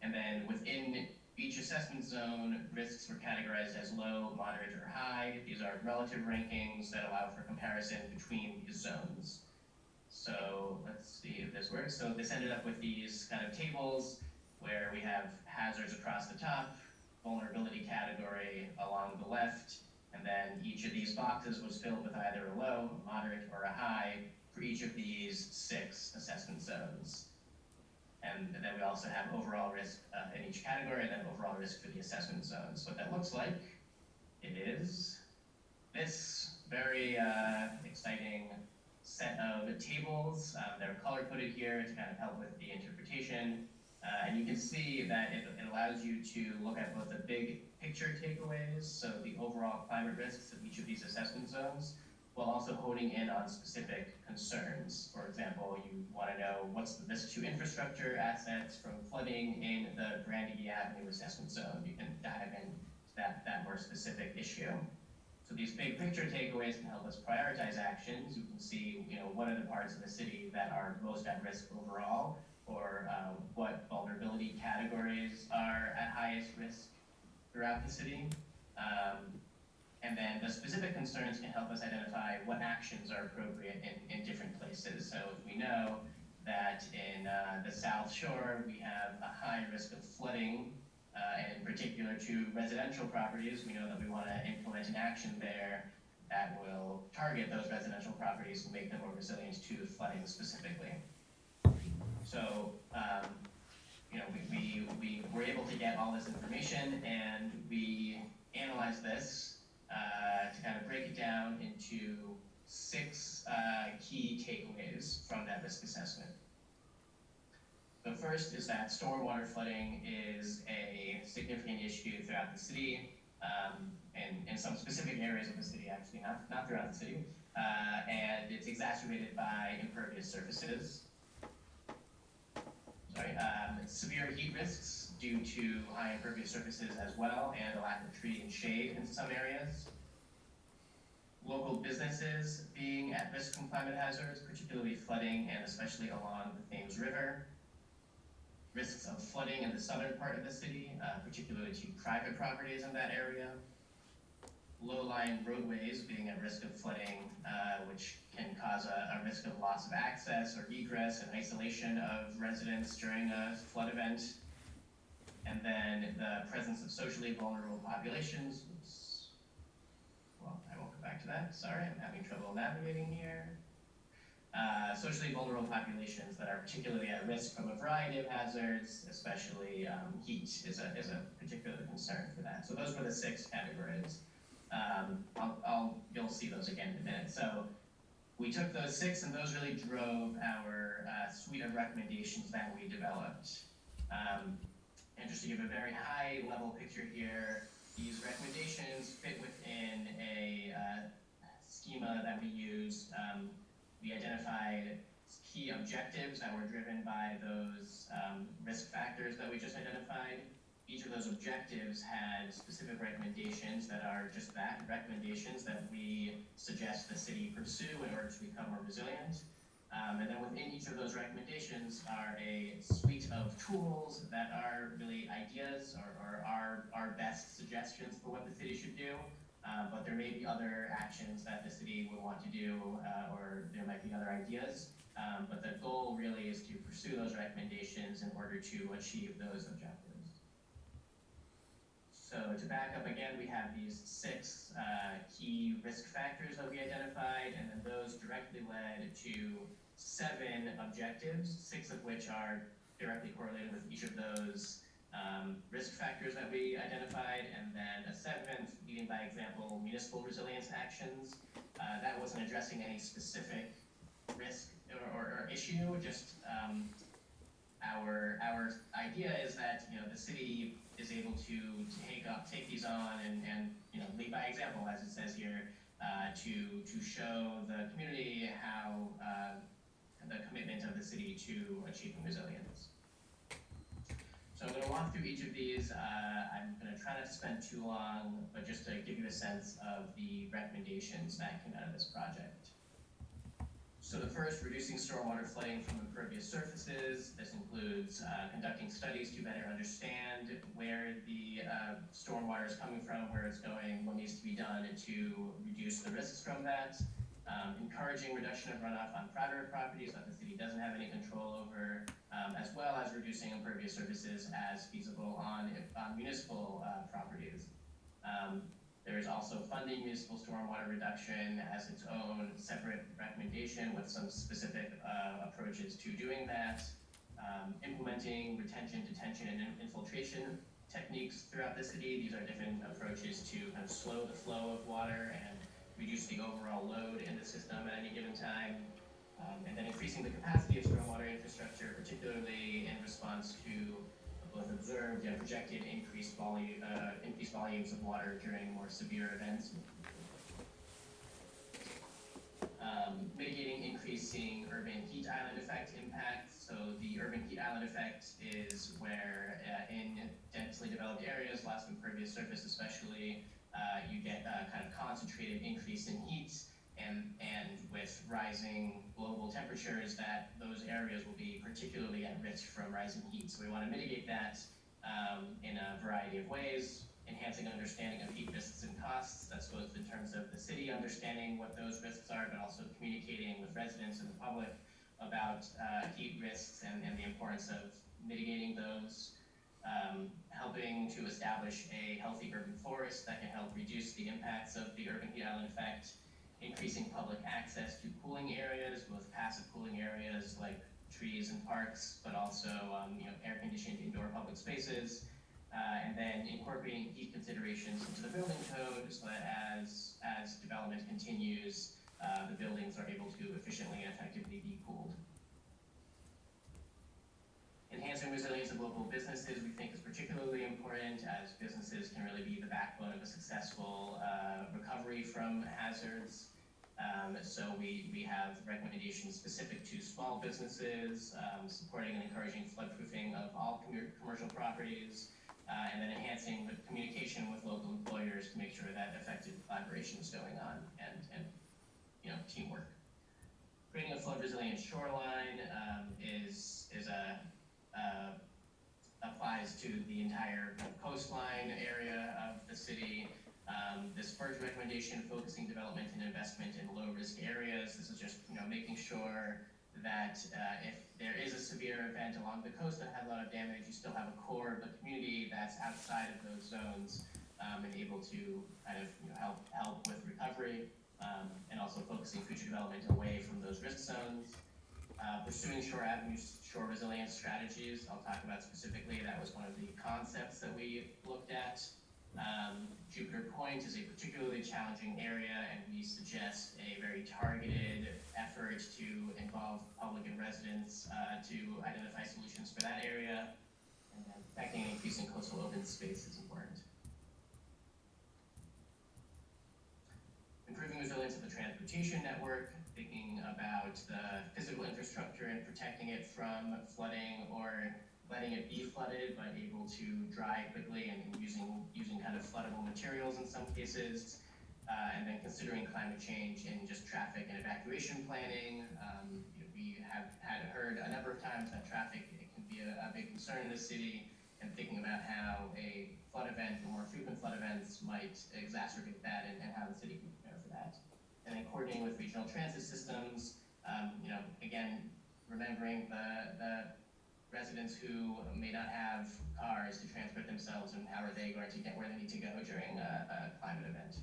S11: And then within each assessment zone, risks were categorized as low, moderate, or high. These are relative rankings that allow for comparison between these zones. So let's see if this works. So this ended up with these kind of tables where we have hazards across the top, vulnerability category along the left, and then each of these boxes was filled with either a low, a moderate, or a high for each of these 6 assessment zones. And then we also have overall risk in each category, and then overall risk for the assessment zones. What that looks like, it is this very exciting set of tables. They're color-coded here to kind of help with the interpretation. And you can see that it allows you to look at both the big picture takeaways, so the overall climate risks of each of these assessment zones, while also honing in on specific concerns. For example, you want to know what's the risk to infrastructure assets from flooding in the Brandy Avenue assessment zone. You can dive into that more specific issue. So these big picture takeaways can help us prioritize actions. You can see, what are the parts of the city that are most at risk overall, or what vulnerability categories are at highest risk throughout the city. And then the specific concerns can help us identify what actions are appropriate in different places. So if we know that in the South Shore we have a high risk of flooding, and in particular to residential properties, we know that we want to implement an action there that will target those residential properties and make them more resilient to flooding specifically. So, we were able to get all this information, and we analyzed this to kind of break it down into 6 key takeaways from that risk assessment. The first is that stormwater flooding is a significant issue throughout the city, and in some specific areas of the city, actually, not throughout the city, and it's exacerbated by impervious surfaces. Severe heat risks due to high impervious surfaces as well, and a lack of tree and shade in some areas. Local businesses being at risk from climate hazards, particularly flooding and especially along the Thames River. Risks of flooding in the southern part of the city, particularly to private properties in that area. Low-lying roadways being at risk of flooding, which can cause a risk of loss of access or egress and isolation of residents during a flood event. And then the presence of socially vulnerable populations. Oops. Well, I won't go back to that. Sorry, I'm having trouble navigating here. Socially vulnerable populations that are particularly at risk from a variety of hazards, especially heat is a particular concern for that. So those were the 6 categories. You'll see those again in a minute. So we took those 6, and those really drove our suite of recommendations that we developed. And just to give a very high level picture here, these recommendations fit within a schema that we used. We identified key objectives that were driven by those risk factors that we just identified. Each of those objectives had specific recommendations that are just that, recommendations that we suggest the city pursue in order to become more resilient. And then within each of those recommendations are a suite of tools that are really ideas or our best suggestions for what the city should do. But there may be other actions that the city would want to do, or there might be other ideas. But the goal really is to pursue those recommendations in order to achieve those objectives. So to back up again, we have these 6 key risk factors that we identified, and then those directly led to 7 objectives, 6 of which are directly correlated with each of those risk factors that we identified, and then a 7th, leading by example, municipal resilience actions. That wasn't addressing any specific risk or issue, just our idea is that the city is able to take these on and lead by example, as it says here, to show the community how the commitment of the city to achieving resilience. So I'm going to walk through each of these. I'm going to try not to spend too long, but just to give you a sense of the recommendations that came out of this project. the first, reducing stormwater flooding from impervious surfaces. This includes conducting studies to better understand where the stormwater is coming from, where it's going, what needs to be done to reduce the risks from that. Encouraging reduction of runoff on private properties that the city doesn't have any control over, as well as reducing impervious surfaces as feasible on municipal properties. There is also funding municipal stormwater reduction as its own separate recommendation with some specific approaches to doing that. Implementing retention, detention, and infiltration techniques throughout the city. These are different approaches to kind of slow the flow of water and reduce the overall load in the system at any given time. And then increasing the capacity of stormwater infrastructure, particularly in response to both observed and projected increased volumes of water during more severe events. Mitigating increasing urban heat island effect impacts. So the urban heat island effect is where in densely developed areas, lots of impervious surface especially, you get a kind of concentrated increase in heat, and with rising global temperatures, that those areas will be particularly at risk from rising heat. So we want to mitigate that in a variety of ways. Enhancing understanding of heat risks and costs. That's both in terms of the city understanding what those risks are, but also communicating with residents and the public about heat risks and the importance of mitigating those. Helping to establish a healthy urban forest that can help reduce the impacts of the urban heat island effect. Increasing public access to cooling areas, both passive cooling areas like trees and parks, but also air-conditioned indoor public spaces. And then incorporating heat considerations into the building code so that as development continues, the buildings are able to efficiently and effectively be cooled. Enhancing resilience of local businesses we think is particularly important, as businesses can really be the backbone of a successful recovery from hazards. So we have recommendations specific to small businesses, supporting and encouraging floodproofing of all commercial properties, and then enhancing the communication with local employers to make sure that effective collaboration is going on and teamwork. Creating a flood resilient shoreline applies to the entire coastline area of the city. This first recommendation, focusing development and investment in low-risk areas. This is just making sure that if there is a severe event along the coast that has a lot of damage, you still have a core of the community that's outside of those zones and able to kind of help with recovery, and also focusing future development away from those risk zones. Pursuing shore avenues, shore resilience strategies. I'll talk about specifically. That was one of the concepts that we looked at. Jupiter Point is a particularly challenging area, and we suggest a very targeted effort to involve public and residents to identify solutions for that area. And then protecting and increasing coastal open space is important. Improving resilience of the transportation network, thinking about the physical infrastructure and protecting it from flooding or letting it be flooded, but able to dry quickly and using kind of floodable materials in some cases, and then considering climate change in just traffic and evacuation planning. We have heard a number of times that traffic can be a big concern in the city, and thinking about how a flood event or more frequent flood events might exacerbate that and how the city can prepare for that. And then coordinating with regional transit systems, again, remembering the residents who may not have cars to transport themselves, and how are they going to get where they need to go during a climate event.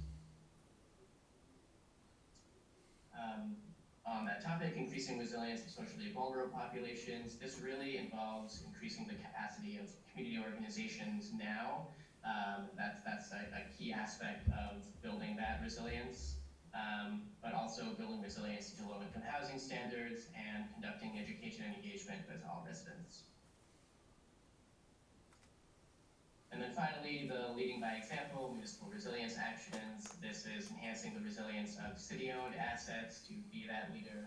S11: On that topic, increasing resilience of socially vulnerable populations, this really involves increasing the capacity of community organizations now. That's a key aspect of building that resilience, but also building resilience into low-income housing standards and conducting education and engagement with all residents. And then finally, the leading by example, municipal resilience actions. This is enhancing the resilience of city-owned assets to be that leader,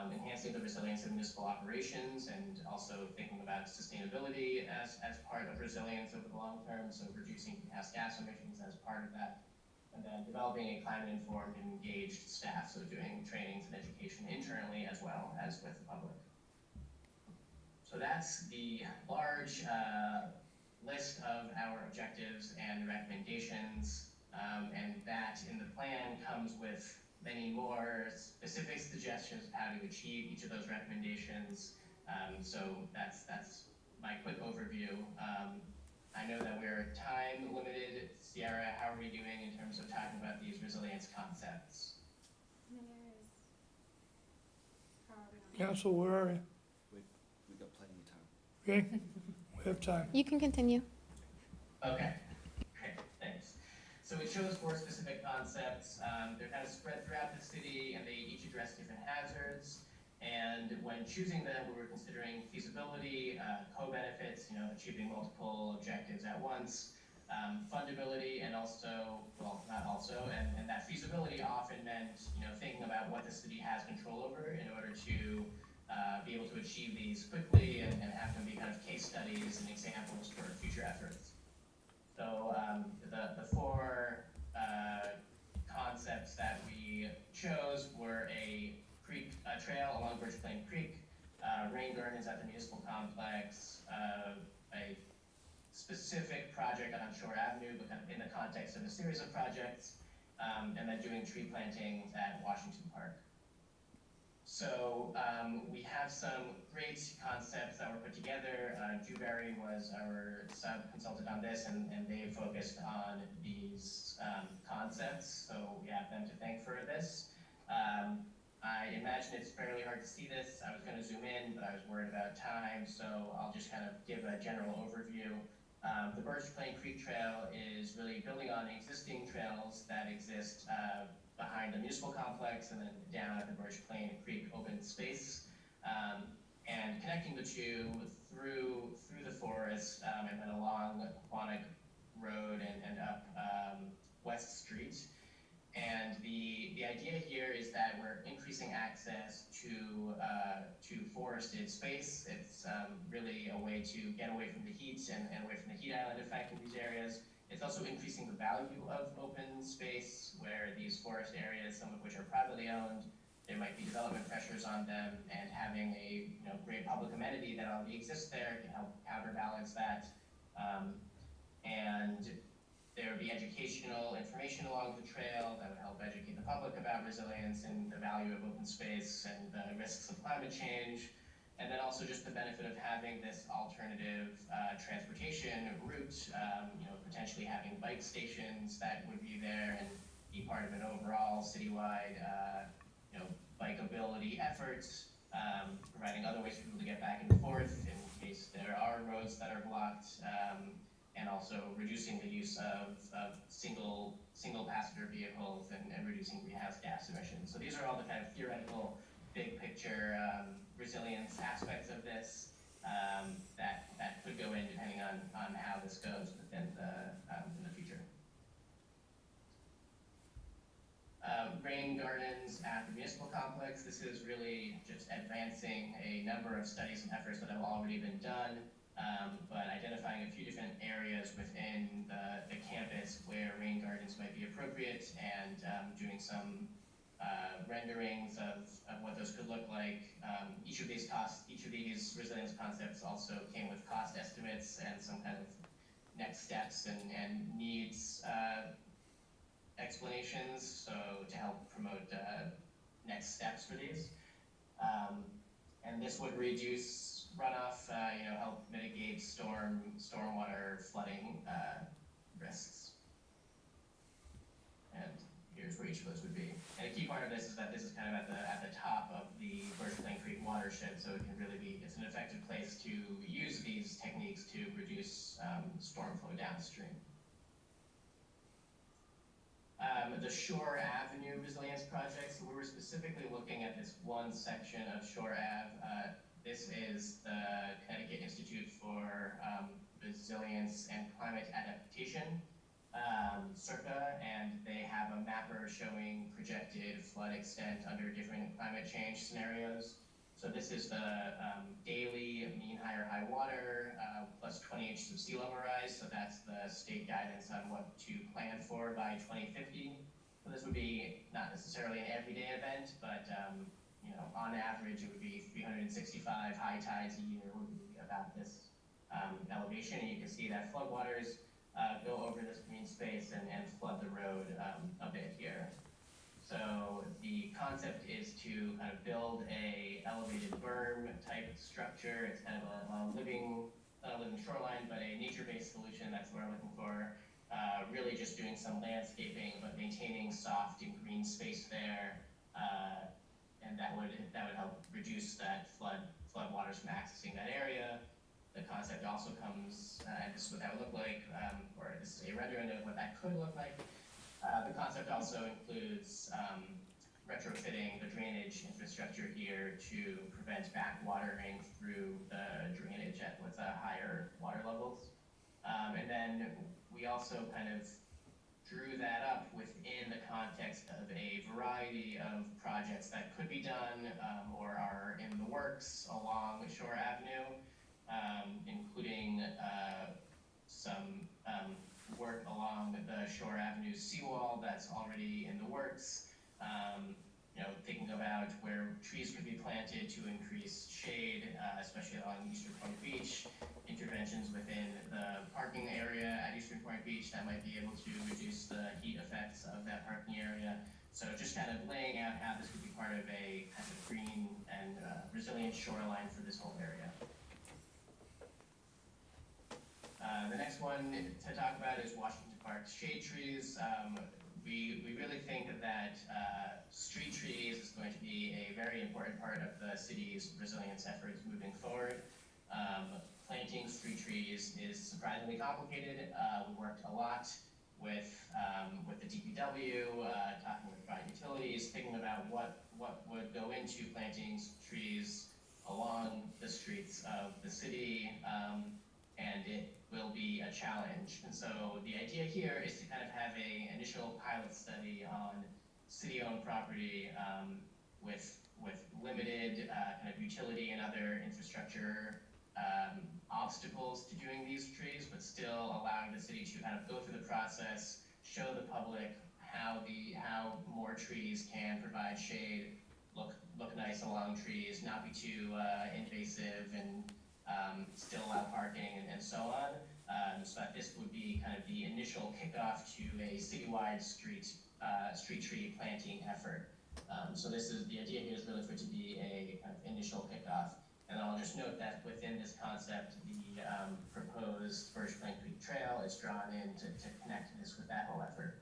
S11: enhancing the resilience of municipal operations, and also thinking about sustainability as part of resilience over the long term, so reducing greenhouse gas emissions as part of that. And then developing a climate-informed and engaged staff, so doing trainings and education internally as well as with the public. So that's the large list of our objectives and recommendations, and that in the plan comes with many more specific suggestions of how to achieve each of those recommendations. So that's my quick overview. I know that we're time limited. Sierra, how are we doing in terms of talking about these resilience concepts?
S1: Council, where are you?
S5: We got plenty of time.
S1: Okay, we have time.
S10: You can continue.
S11: Okay, great, thanks. So it shows 4 specific concepts. They're kind of spread throughout the city, and they each address different hazards. And when choosing them, we were considering feasibility, co-benefits, achieving multiple objectives at once, fundability, and also, well, not also, and that feasibility often meant, thinking about what the city has control over in order to be able to achieve these quickly and have them be kind of case studies and examples for future efforts. So the 4 concepts that we chose were a trail along Birch Plain Creek, rain gardens at the municipal complex, a specific project on Shore Avenue, but kind of in the context of a series of projects, and then doing tree plantings at Washington Park. So we have some great concepts that were put together. Dewberry was our sub-consultant on this, and they focused on these concepts, so we have them to thank for this. I imagine it's fairly hard to see this. I was going to zoom in, but I was worried about time, so I'll just kind of give a general overview. The Birch Plain Creek Trail is really building on existing trails that exist behind the municipal complex and then down at the Birch Plain Creek open space, and connecting the two through the forest and then along Quantic Road and up West Street. And the idea here is that we're increasing access to forested space. It's really a way to get away from the heat and away from the heat island effect in these areas. It's also increasing the value of open space where these forest areas, some of which are privately owned, there might be development pressures on them, and having a great public amenity that already exists there can help counterbalance that. And there would be educational information along the trail that would help educate the public about resilience and the value of open space and the risks of climate change. And then also just the benefit of having this alternative transportation route, potentially having bike stations that would be there and be part of an overall citywide, bikeability effort, providing other ways for people to get back and forth in case there are roads that are blocked, and also reducing the use of single passenger vehicles and reducing greenhouse gas emissions. So these are all the kind of theoretical, big picture resilience aspects of this that could go in depending on how this goes in the future. Rain gardens at the municipal complex. This is really just advancing a number of studies and efforts that have already been done, but identifying a few different areas within the campus where rain gardens might be appropriate, and doing some renderings of what those could look like. Each of these resilience concepts also came with cost estimates and some kind of next steps and needs explanations, so to help promote next steps for these. And this would reduce runoff, help mitigate stormwater flooding risks. And here's where each of those would be. And a key part of this is that this is kind of at the top of the Birch Plain Creek watershed, so it can really be, it's an effective place to use these techniques to reduce storm flow downstream. The Shore Avenue Resilience Project, so we were specifically looking at this one section of Shore Ave. This is the Connecticut Institute for Resilience and Climate Adaptation, CIRCA, and they have a mapper showing projected flood extent under different climate change scenarios. So this is the daily mean high water plus 20 inches of sea level rise. So that's the state guidance on what to plan for by 2050. So this would be not necessarily an everyday event, but on average, it would be 365 high tides a year would be about this elevation. And you can see that floodwaters go over this green space and flood the road a bit here. So the concept is to kind of build a elevated berm type structure. It's kind of a living shoreline, but a nature-based solution. That's what we're looking for. Really just doing some landscaping, but maintaining soft and green space there, and that would help reduce that floodwaters from accessing that area. The concept also comes, and this is what that would look like, or this is a rendering of what that could look like. The concept also includes retrofitting the drainage infrastructure here to prevent backwatering through the drainage with higher water levels. And then we also kind of drew that up within the context of a variety of projects that could be done or are in the works along Shore Avenue, including some work along the Shore Avenue seawall that's already in the works. You know, thinking about where trees could be planted to increase shade, especially along Eastern Point Beach, interventions within the parking area at Eastern Point Beach that might be able to reduce the heat effects of that parking area. So just kind of laying out how this could be part of a kind of green and resilient shoreline for this whole area. The next one to talk about is Washington Park's shade trees. We really think that street trees is going to be a very important part of the city's resilience efforts moving forward. Planting street trees is surprisingly complicated. We worked a lot with the DPW, talking with private utilities, thinking about what would go into planting trees along the streets of the city, and it will be a challenge. And so the idea here is to kind of have an initial pilot study on city-owned property with limited kind of utility and other infrastructure obstacles to doing these trees, but still allowing the city to kind of go through the process, show the public how more trees can provide shade, look nice along trees, not be too invasive, and still allow parking and so on. So that this would be kind of the initial kickoff to a citywide street tree planting effort. So this is the idea here is really for it to be a kind of initial kickoff. And I'll just note that within this concept, the proposed First Plank Creek Trail is drawn in to connect this with that whole effort.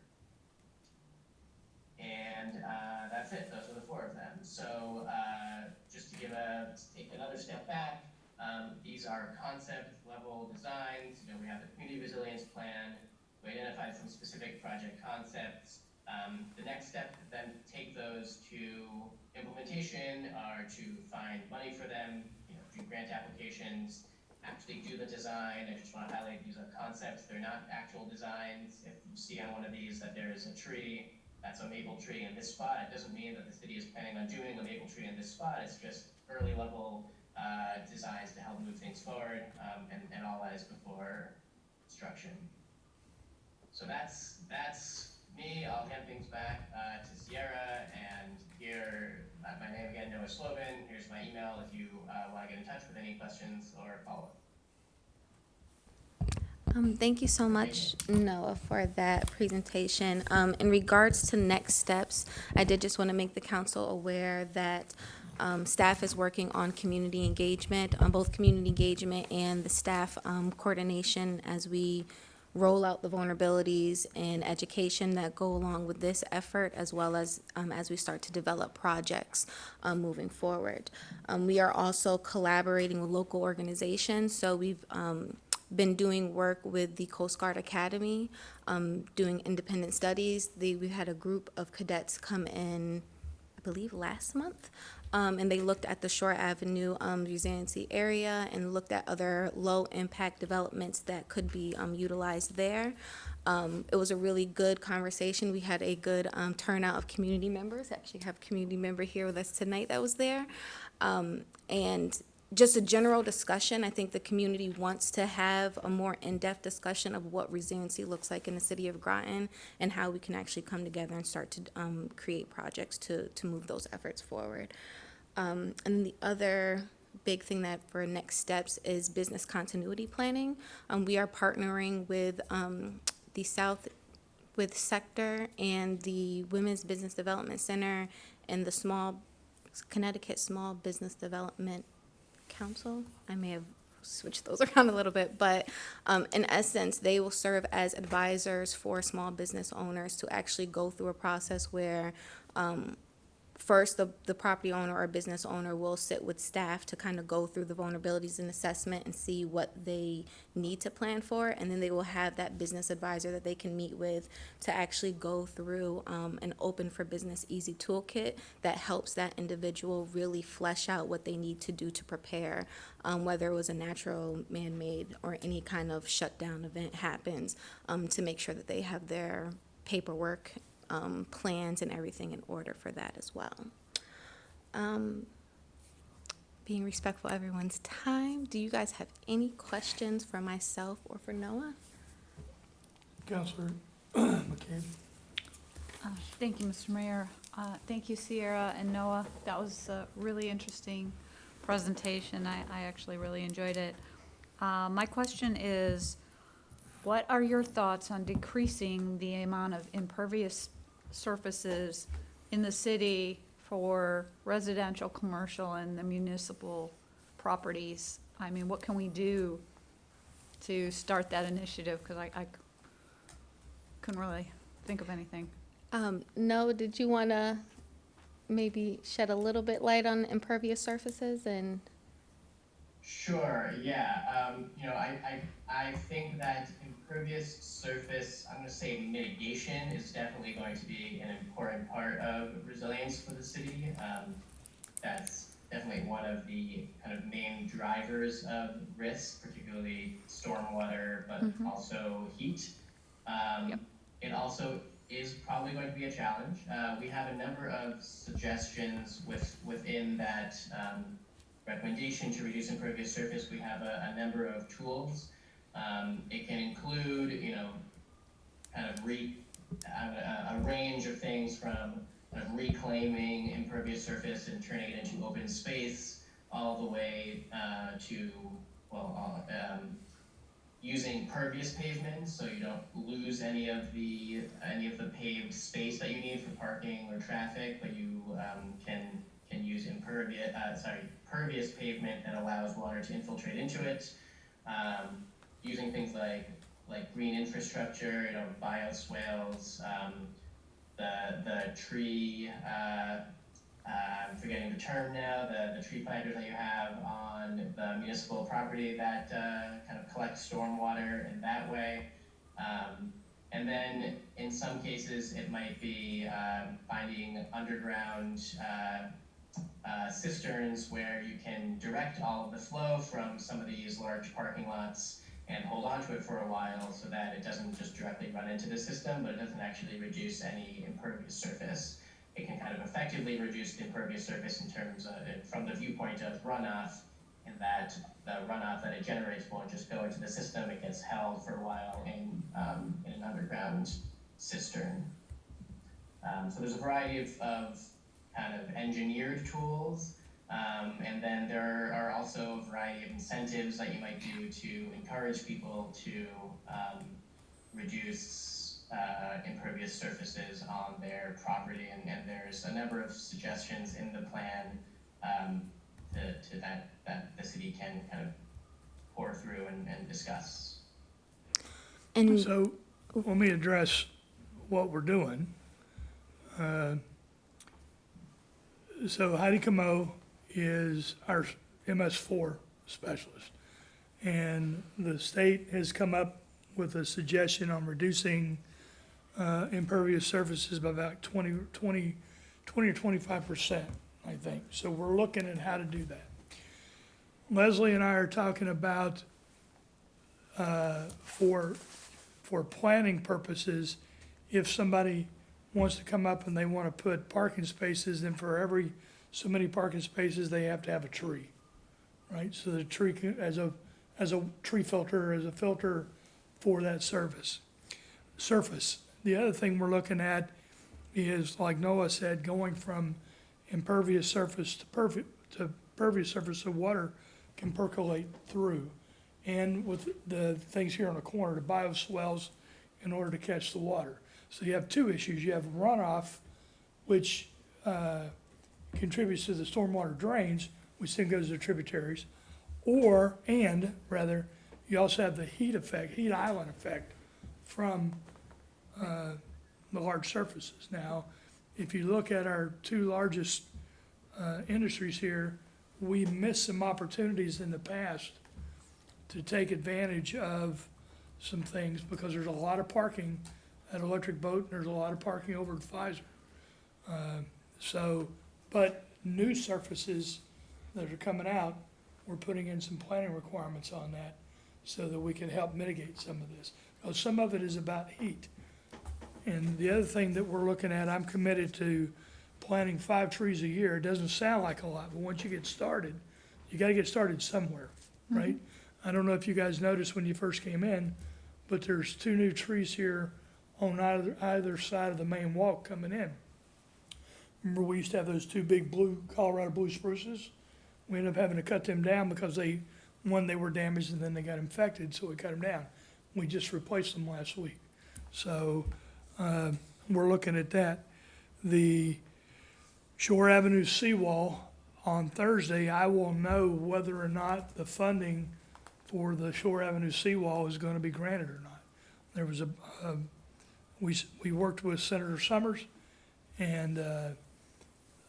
S11: And that's it. Those are the four of them. So just to take another step back, these are concept level designs. You know, we have the community resilience plan. We identified some specific project concepts. The next step then to take those to implementation or to find money for them, you know, do grant applications, actually do the design. I just want to highlight these are concepts. They're not actual designs. If you see on one of these that there is a tree, that's a maple tree in this spot, it doesn't mean that the city is planning on doing a maple tree in this spot. It's just early level designs to help move things forward, and all that is before construction. So that's me. I'll hand things back to Sierra, and here, my name again, Noah Slovin. Here's my email if you want to get in touch with any questions or follow-up.
S10: Thank you so much, Noah, for that presentation. In regards to next steps, I did just want to make the council aware that staff is working on community engagement, on both community engagement and the staff coordination as we roll out the vulnerabilities and education that go along with this effort, as well as we start to develop projects moving forward. We are also collaborating with local organizations, so we've been doing work with the Coast Guard Academy, doing independent studies. We had a group of cadets come in, I believe, last month, and they looked at the Shore Avenue resiliency area and looked at other low-impact developments that could be utilized there. It was a really good conversation. We had a good turnout of community members. Actually have a community member here with us tonight that was there. And just a general discussion. I think the community wants to have a more in-depth discussion of what resiliency looks like in the city of Groton and how we can actually come together and start to create projects to move those efforts forward. And the other big thing that for next steps is business continuity planning. We are partnering with the with Sector and the Women's Business Development Center and the Connecticut Small Business Development Council. I may have switched those around a little bit, but in essence, they will serve as advisors for small business owners to actually go through a process where first, the property owner or business owner will sit with staff to kind of go through the vulnerabilities and assessment and see what they need to plan for. And then they will have that business advisor that they can meet with to actually go through an open for business easy toolkit that helps that individual really flesh out what they need to do to prepare, whether it was a natural, man-made, or any kind of shutdown event happens, to make sure that they have their paperwork plans and everything in order for that as well. Being respectful of everyone's time, do you guys have any questions for myself or for Noah?
S1: Counselor McCabe?
S12: Thank you, Mr. Mayor. Thank you, Sierra and Noah. That was a really interesting presentation. I actually really enjoyed it. My question is, what are your thoughts on decreasing the amount of impervious surfaces in the city for residential, commercial, and the municipal properties? I mean, what can we do to start that initiative? Because I couldn't really think of anything.
S10: Noah, did you want to maybe shed a little bit light on impervious surfaces and?
S11: Sure, yeah. I think that impervious surface, I'm gonna say mitigation is definitely going to be an important part of resilience for the city. That's definitely one of the kind of main drivers of risk, particularly stormwater, but also heat. It also is probably going to be a challenge. We have a number of suggestions within that recommendation to reduce impervious surface. We have a number of tools. It can include, kind of a range of things from kind of reclaiming impervious surface and turning it into open space, all the way to, using pervious pavement, so you don't lose any of the paved space that you need for parking or traffic, but you can use pervious pavement that allows water to infiltrate into it. Using things like green infrastructure, bioswales, the tree, I'm forgetting the term now, the tree planters that you have on the municipal property that kind of collect stormwater in that way. And then in some cases, it might be finding underground cisterns where you can direct all of the flow from some of these large parking lots and hold on to it for a while so that it doesn't just directly run into the system, but it doesn't actually reduce any impervious surface. It can kind of effectively reduce the impervious surface in terms of, from the viewpoint of runoff, in that the runoff that it generates won't just go into the system, it gets held for a while in an underground cistern. So there's a variety of kind of engineered tools. And then there are also a variety of incentives that you might do to encourage people to reduce impervious surfaces on their property. And there's a number of suggestions in the plan to that the city can kind of pour through and discuss.
S10: And
S1: So let me address what we're doing. So Heidi Camo is our MS4 specialist. And the state has come up with a suggestion on reducing impervious surfaces by about 20 or 25%, I think. So we're looking at how to do that. Leslie and I are talking about, for planning purposes, if somebody wants to come up and they want to put parking spaces, then for every so many parking spaces, they have to have a tree, right? So the tree as a tree filter, as a filter for that surface. The other thing we're looking at is, like Noah said, going from impervious surface to pervious surface so water can percolate through. And with the things here on the corner, the bioswales in order to catch the water. So you have two issues. You have runoff, which contributes to the stormwater drains, which then goes to the tributaries. Rather, you also have the heat island effect from the large surfaces. Now, if you look at our two largest industries here, we missed some opportunities in the past to take advantage of some things because there's a lot of parking at Electric Boat and there's a lot of parking over at Pfizer. But new surfaces that are coming out, we're putting in some planning requirements on that so that we can help mitigate some of this. Some of it is about heat. And the other thing that we're looking at, I'm committed to planting 5 trees a year. It doesn't sound like a lot, but once you get started, you gotta get started somewhere, right? I don't know if you guys noticed when you first came in, but there's 2 new trees here on either side of the main walk coming in. Remember, we used to have those 2 big Colorado blue spruces? We ended up having to cut them down because they were damaged and then they got infected, so we cut them down. We just replaced them last week. So, we're looking at that. The Shore Avenue seawall, on Thursday, I will know whether or not the funding for the Shore Avenue seawall is gonna be granted or not. There was we worked with Senator Summers and,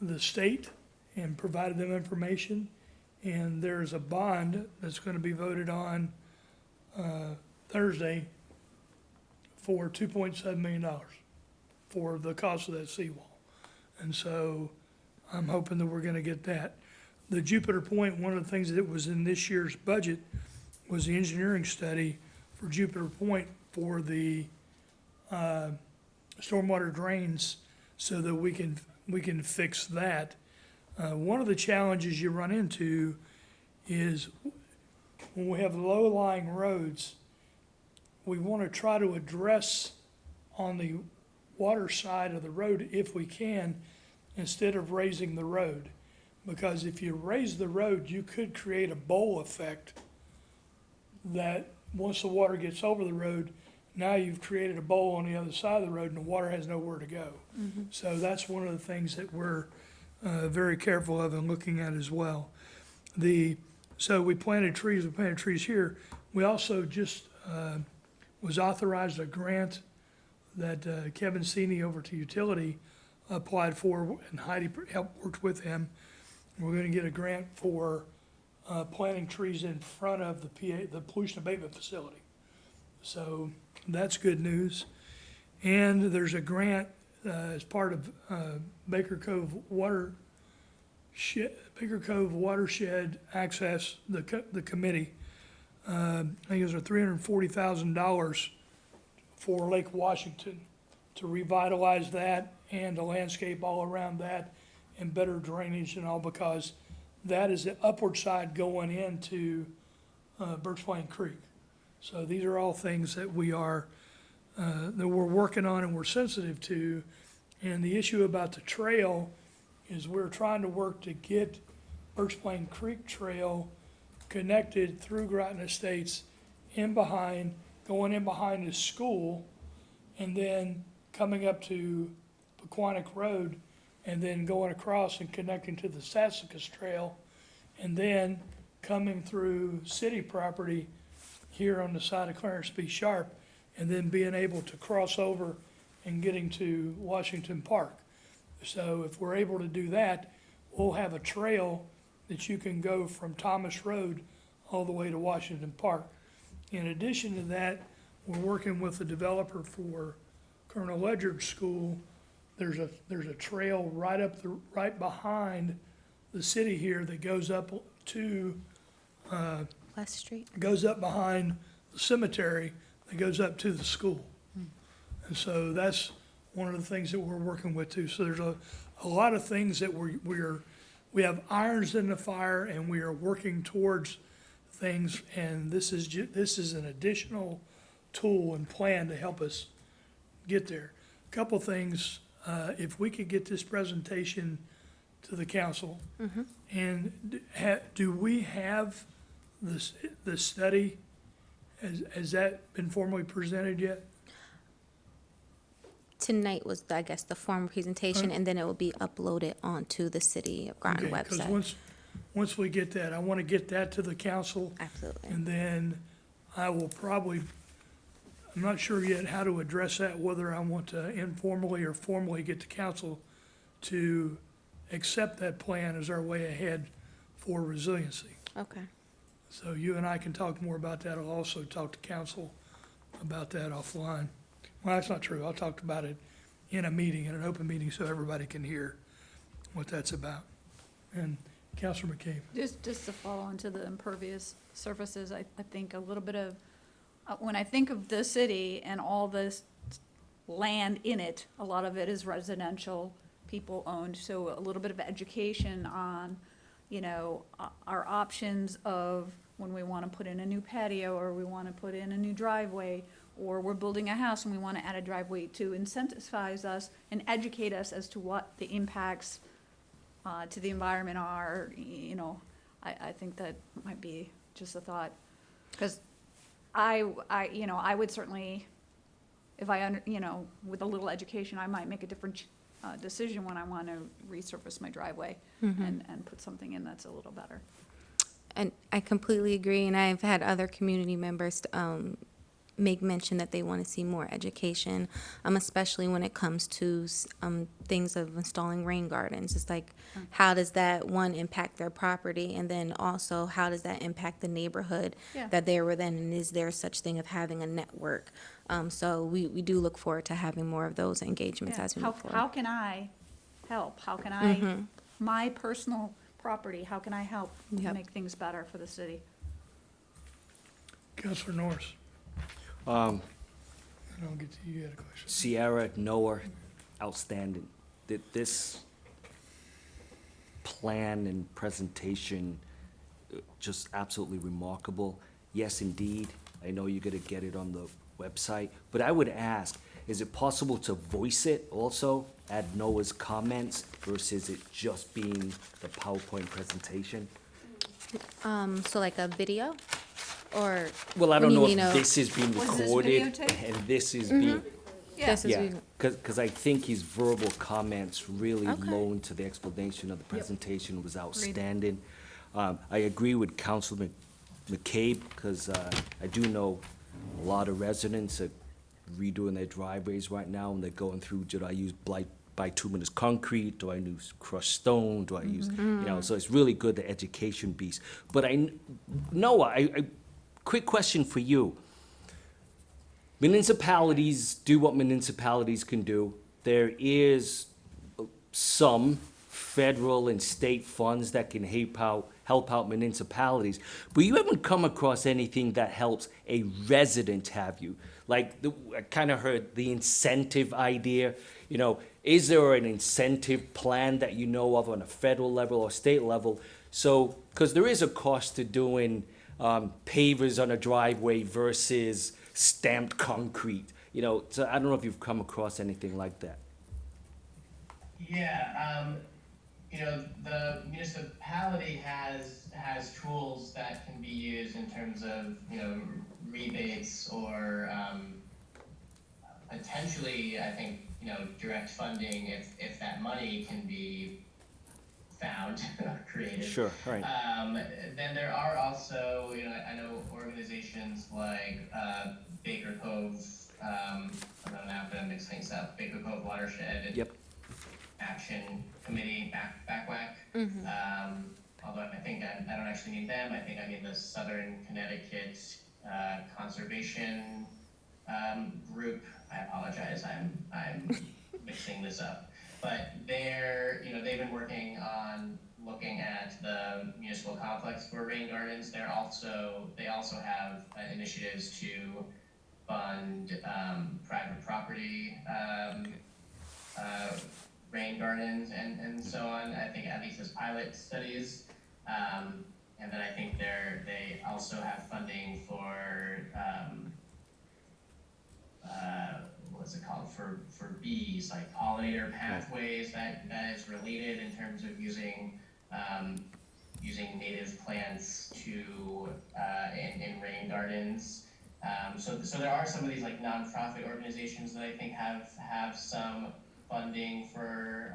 S1: the state and provided them information. And there's a bond that's gonna be voted on, Thursday for $2.7 million for the cost of that seawall. And so I'm hoping that we're gonna get that. The Jupiter Point, one of the things that was in this year's budget was the engineering study for Jupiter Point for the stormwater drains so that we can fix that. One of the challenges you run into is when we have low-lying roads, we want to try to address on the water side of the road if we can, instead of raising the road. Because if you raise the road, you could create a bowl effect that once the water gets over the road, now you've created a bowl on the other side of the road and the water has nowhere to go. So that's one of the things that we're very careful of and looking at as well. So we planted trees here. We also just was authorized a grant that Kevin Sini over to Utility applied for, and Heidi worked with him. We're gonna get a grant for planting trees in front of the pollution abatement facility. So that's good news. And there's a grant as part of Baker Cove Watershed Access, the committee. I think it was $340,000 for Lake Washington to revitalize that and the landscape all around that and better drainage and all, because that is the upward side going into Birch Plain Creek. So these are all things that we're working on and we're sensitive to. And the issue about the trail is we're trying to work to get Birch Plain Creek Trail connected through Groton Estates going in behind the school, and then coming up to Pequannock Road, and then going across and connecting to the Sassacus Trail, and then coming through city property here on the side of Clarence B. Sharp, and then being able to cross over and getting to Washington Park. So if we're able to do that, we'll have a trail that you can go from Thomas Road all the way to Washington Park. In addition to that, we're working with the developer for Colonel Ledger's school. There's a trail right behind the city here that goes up to,
S10: West Street.
S1: goes up behind the cemetery, that goes up to the school. And so that's one of the things that we're working with too. So there's a lot of things that we have irons in the fire, and we are working towards things, and this is an additional tool and plan to help us get there. A couple things, if we could get this presentation to the council. And do we have the study? Has that been formally presented yet?
S10: Tonight was, I guess, the formal presentation, and then it will be uploaded onto the City of Groton
S1: Okay, because
S10: website.
S1: once we get that, I want to get that to the council.
S10: Absolutely.
S1: And then I will probably, I'm not sure yet how to address that, whether I want to informally or formally get the council to accept that plan as our way ahead for resiliency.
S10: Okay.
S1: So you and I can talk more about that. I'll also talk to council about that offline. Well, that's not true. I'll talk about it in a meeting, in an open meeting, so everybody can hear what that's about. And Councilor McCabe.
S12: Just to follow on to the impervious surfaces, I think a little bit of, when I think of the city and all this land in it, a lot of it is residential, people owned, so a little bit of education on, you know, our options of when we want to put in a new patio, or we want to put in a new driveway, or we're building a house and we want to add a driveway, to incentivize us and educate us as to what the impacts to the environment are, you know. I think that might be just a thought, because I would certainly, if you know, with a little education, I might make a different decision when I want to resurface my driveway and put something in that's a little better.
S10: And I completely agree, and I've had other community members make mention that they want to see more education, especially when it comes to things of installing rain gardens. It's like, how does that, one, impact their property, and then also, how does that impact the neighborhood
S12: Yeah.
S10: that they were in, and is there such thing of having a network? So we do look forward to having more of those engagements
S12: Yeah.
S10: as we move forward.
S12: How can I help? How can I, my personal property, how can I help
S10: Yep.
S12: make things better for the city?
S1: Councilor Norris.
S5: Um,
S1: And I'll get to you, you had a question.
S5: Sierra, Noah, outstanding. This plan and presentation, just absolutely remarkable. Yes, indeed, I know you're gonna get it on the website, but I would ask, is it possible to voice it also, add Noah's comments, versus it just being the PowerPoint presentation?
S10: So like a video, or
S5: Well, I
S10: What
S5: don't
S10: do you
S5: know
S10: mean,
S5: if
S10: a-
S5: this is being
S12: Was this
S5: recorded
S12: videotaped?
S5: and this is being,
S10: this is
S5: yeah, because I think his verbal comments really
S10: Okay.
S5: loaned to the explanation of the presentation was outstanding. I agree with Councilman McCabe, because I do know a lot of residents are redoing their driveways right now, and they're going through, do I use bituminous concrete, do I use crushed stone, do I use, you know, so it's really good, the education piece. But Noah, quick question for you. Municipalities do what municipalities can do. There is some federal and state funds that can help out municipalities, but you haven't come across anything that helps a resident, have you? Like, I kind of heard the incentive idea, you know, is there an incentive plan that you know of on a federal level or state level? So, because there is a cost to doing pavers on a driveway versus stamped concrete, you know, so I don't know if you've come across anything like that.
S11: Yeah, you know, the municipality has tools that can be used in terms of, you know, rebates or potentially, I think, you know, direct funding if that money can be found or created.
S5: Sure, all right.
S11: Then there are also, you know, I know organizations like Baker Cove, I'm gonna mix things up, Baker Cove Watershed and
S5: Yep.
S11: Action Committee, BACWAC. Although I think I don't actually need them, I think I need the Southern Connecticut Conservation Group. I apologize, I'm mixing this up. But you know, they've been working on looking at the municipal complex for rain gardens. They also have initiatives to fund private property rain gardens and so on. I think at least as pilot studies. And then I think they also have funding for what's it called, for bees, like pollinator pathways that is related in terms of using, using native plants to, in rain gardens. So there are some of these like nonprofit organizations that I think have some funding for,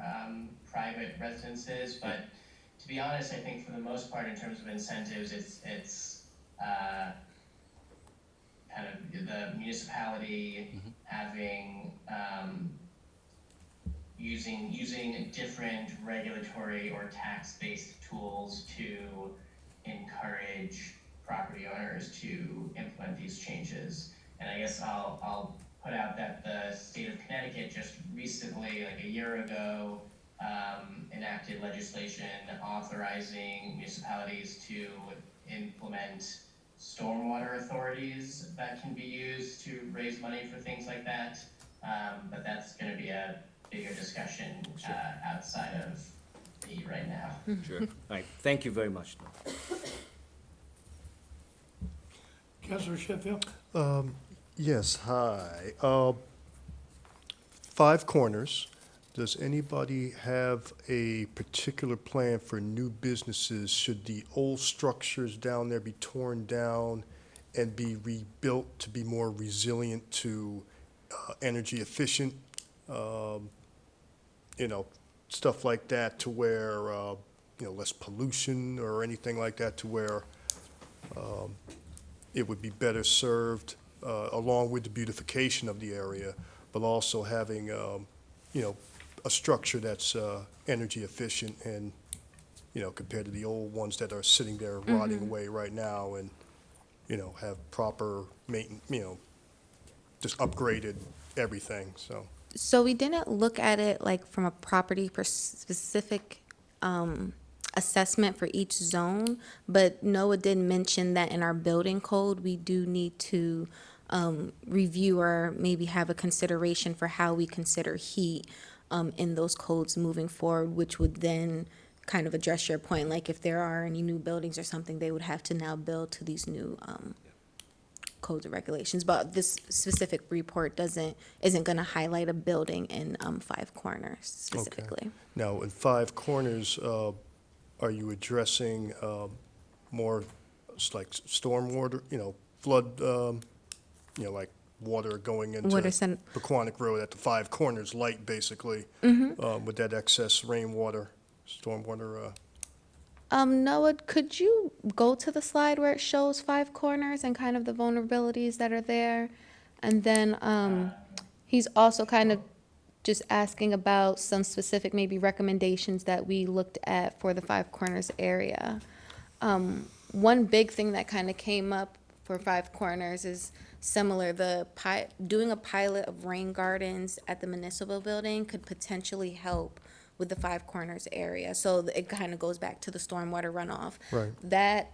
S11: private residences, but to be honest, I think for the most part, in terms of incentives, it's kind of the municipality having, using different regulatory or tax-based tools to encourage property owners to implement these changes. And I guess I'll put out that the state of Connecticut just recently, like a year ago, enacted legislation authorizing municipalities to implement stormwater authorities that can be used to raise money for things like that. But that's gonna be a bigger discussion, outside of me right now.
S5: Sure. All right, thank you very much.
S1: Councilor Sheffield?
S7: Yes, hi. Five Corners, does anybody have a particular plan for new businesses? Should the old structures down there be torn down and be rebuilt to be more resilient to energy efficient? You know, stuff like that to where, you know, less pollution or anything like that to where it would be better served along with the beautification of the area, but also having, you know, a structure that's energy efficient and, you know, compared to the old ones that are sitting there rotting away right now and, you know, have proper maintenance, you know, just upgraded everything, so.
S10: So we didn't look at it like from a property specific assessment for each zone, but Noah did mention that in our building code, we do need to review or maybe have a consideration for how we consider heat in those codes moving forward, which would then kind of address your point, like if there are any new buildings or something, they would have to now build to these new codes and regulations. But this specific report isn't going to highlight a building in Five Corners specifically.
S7: Now, in Five Corners, are you addressing more like stormwater, you know, flood, you know, like water going into Pequannock Road at the Five Corners light, basically, with that excess rainwater, stormwater?
S10: Noah, could you go to the slide where it shows Five Corners and kind of the vulnerabilities that are there? And then he's also kind of just asking about some specific maybe recommendations that we looked at for the Five Corners area. One big thing that kind of came up for Five Corners is similar. Doing a pilot of rain gardens at the Municipal building could potentially help with the Five Corners area. So it kind of goes back to the stormwater runoff.
S7: Right.
S10: That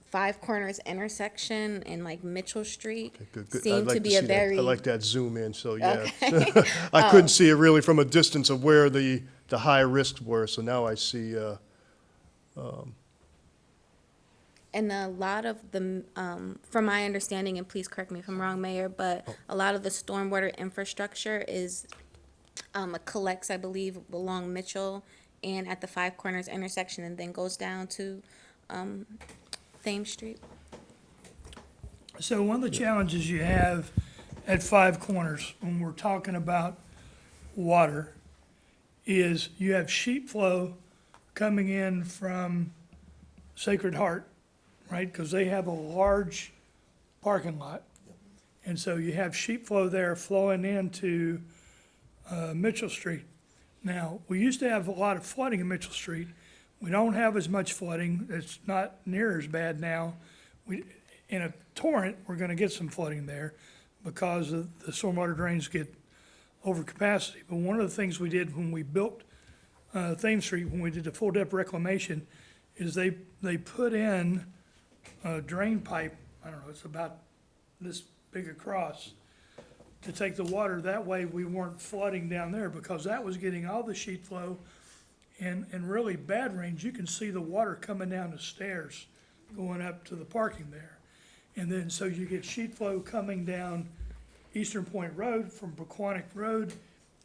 S10: Five Corners intersection and like Mitchell Street
S7: Good, good. I'd
S10: seemed
S7: like
S10: to be
S7: see
S10: a
S7: that.
S10: very.
S7: I like that zoom in, so yeah.
S10: Okay.
S7: I couldn't see it really from a distance of where the high risks were, so now I see,
S10: And a lot of the, from my understanding, and please correct me if I'm wrong, Mayor, but a lot of the stormwater infrastructure is, collects, I believe, along Mitchell and at the Five Corners intersection and then goes down to Thames Street.
S1: So one of the challenges you have at Five Corners when we're talking about water is you have sheet flow coming in from Sacred Heart, right? Because they have a large parking lot. And so you have sheet flow there flowing into Mitchell Street. Now, we used to have a lot of flooding in Mitchell Street. We don't have as much flooding. It's not near as bad now. In a torrent, we're gonna get some flooding there because of the stormwater drains get over capacity. But one of the things we did when we built Thames Street, when we did the full depth reclamation, is they put in a drain pipe, I don't know, it's about this big across, to take the water. That way we weren't flooding down there because that was getting all the sheet flow. And really bad rains, you can see the water coming down the stairs going up to the parking there. And then, so you get sheet flow coming down Eastern Point Road from Paquonic Road,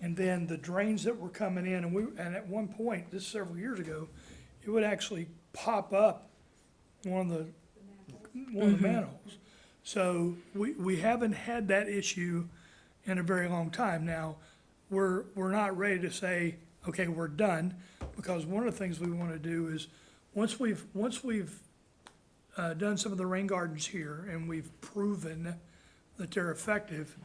S1: and then the drains that were coming in, and at one point, this is several years ago, it would actually pop up one of the manholes. So we haven't had that issue in a very long time. Now, we're not ready to say, okay, we're done, because one of the things we want to do is, once we've done some of the rain gardens here, and we've proven that they're effective,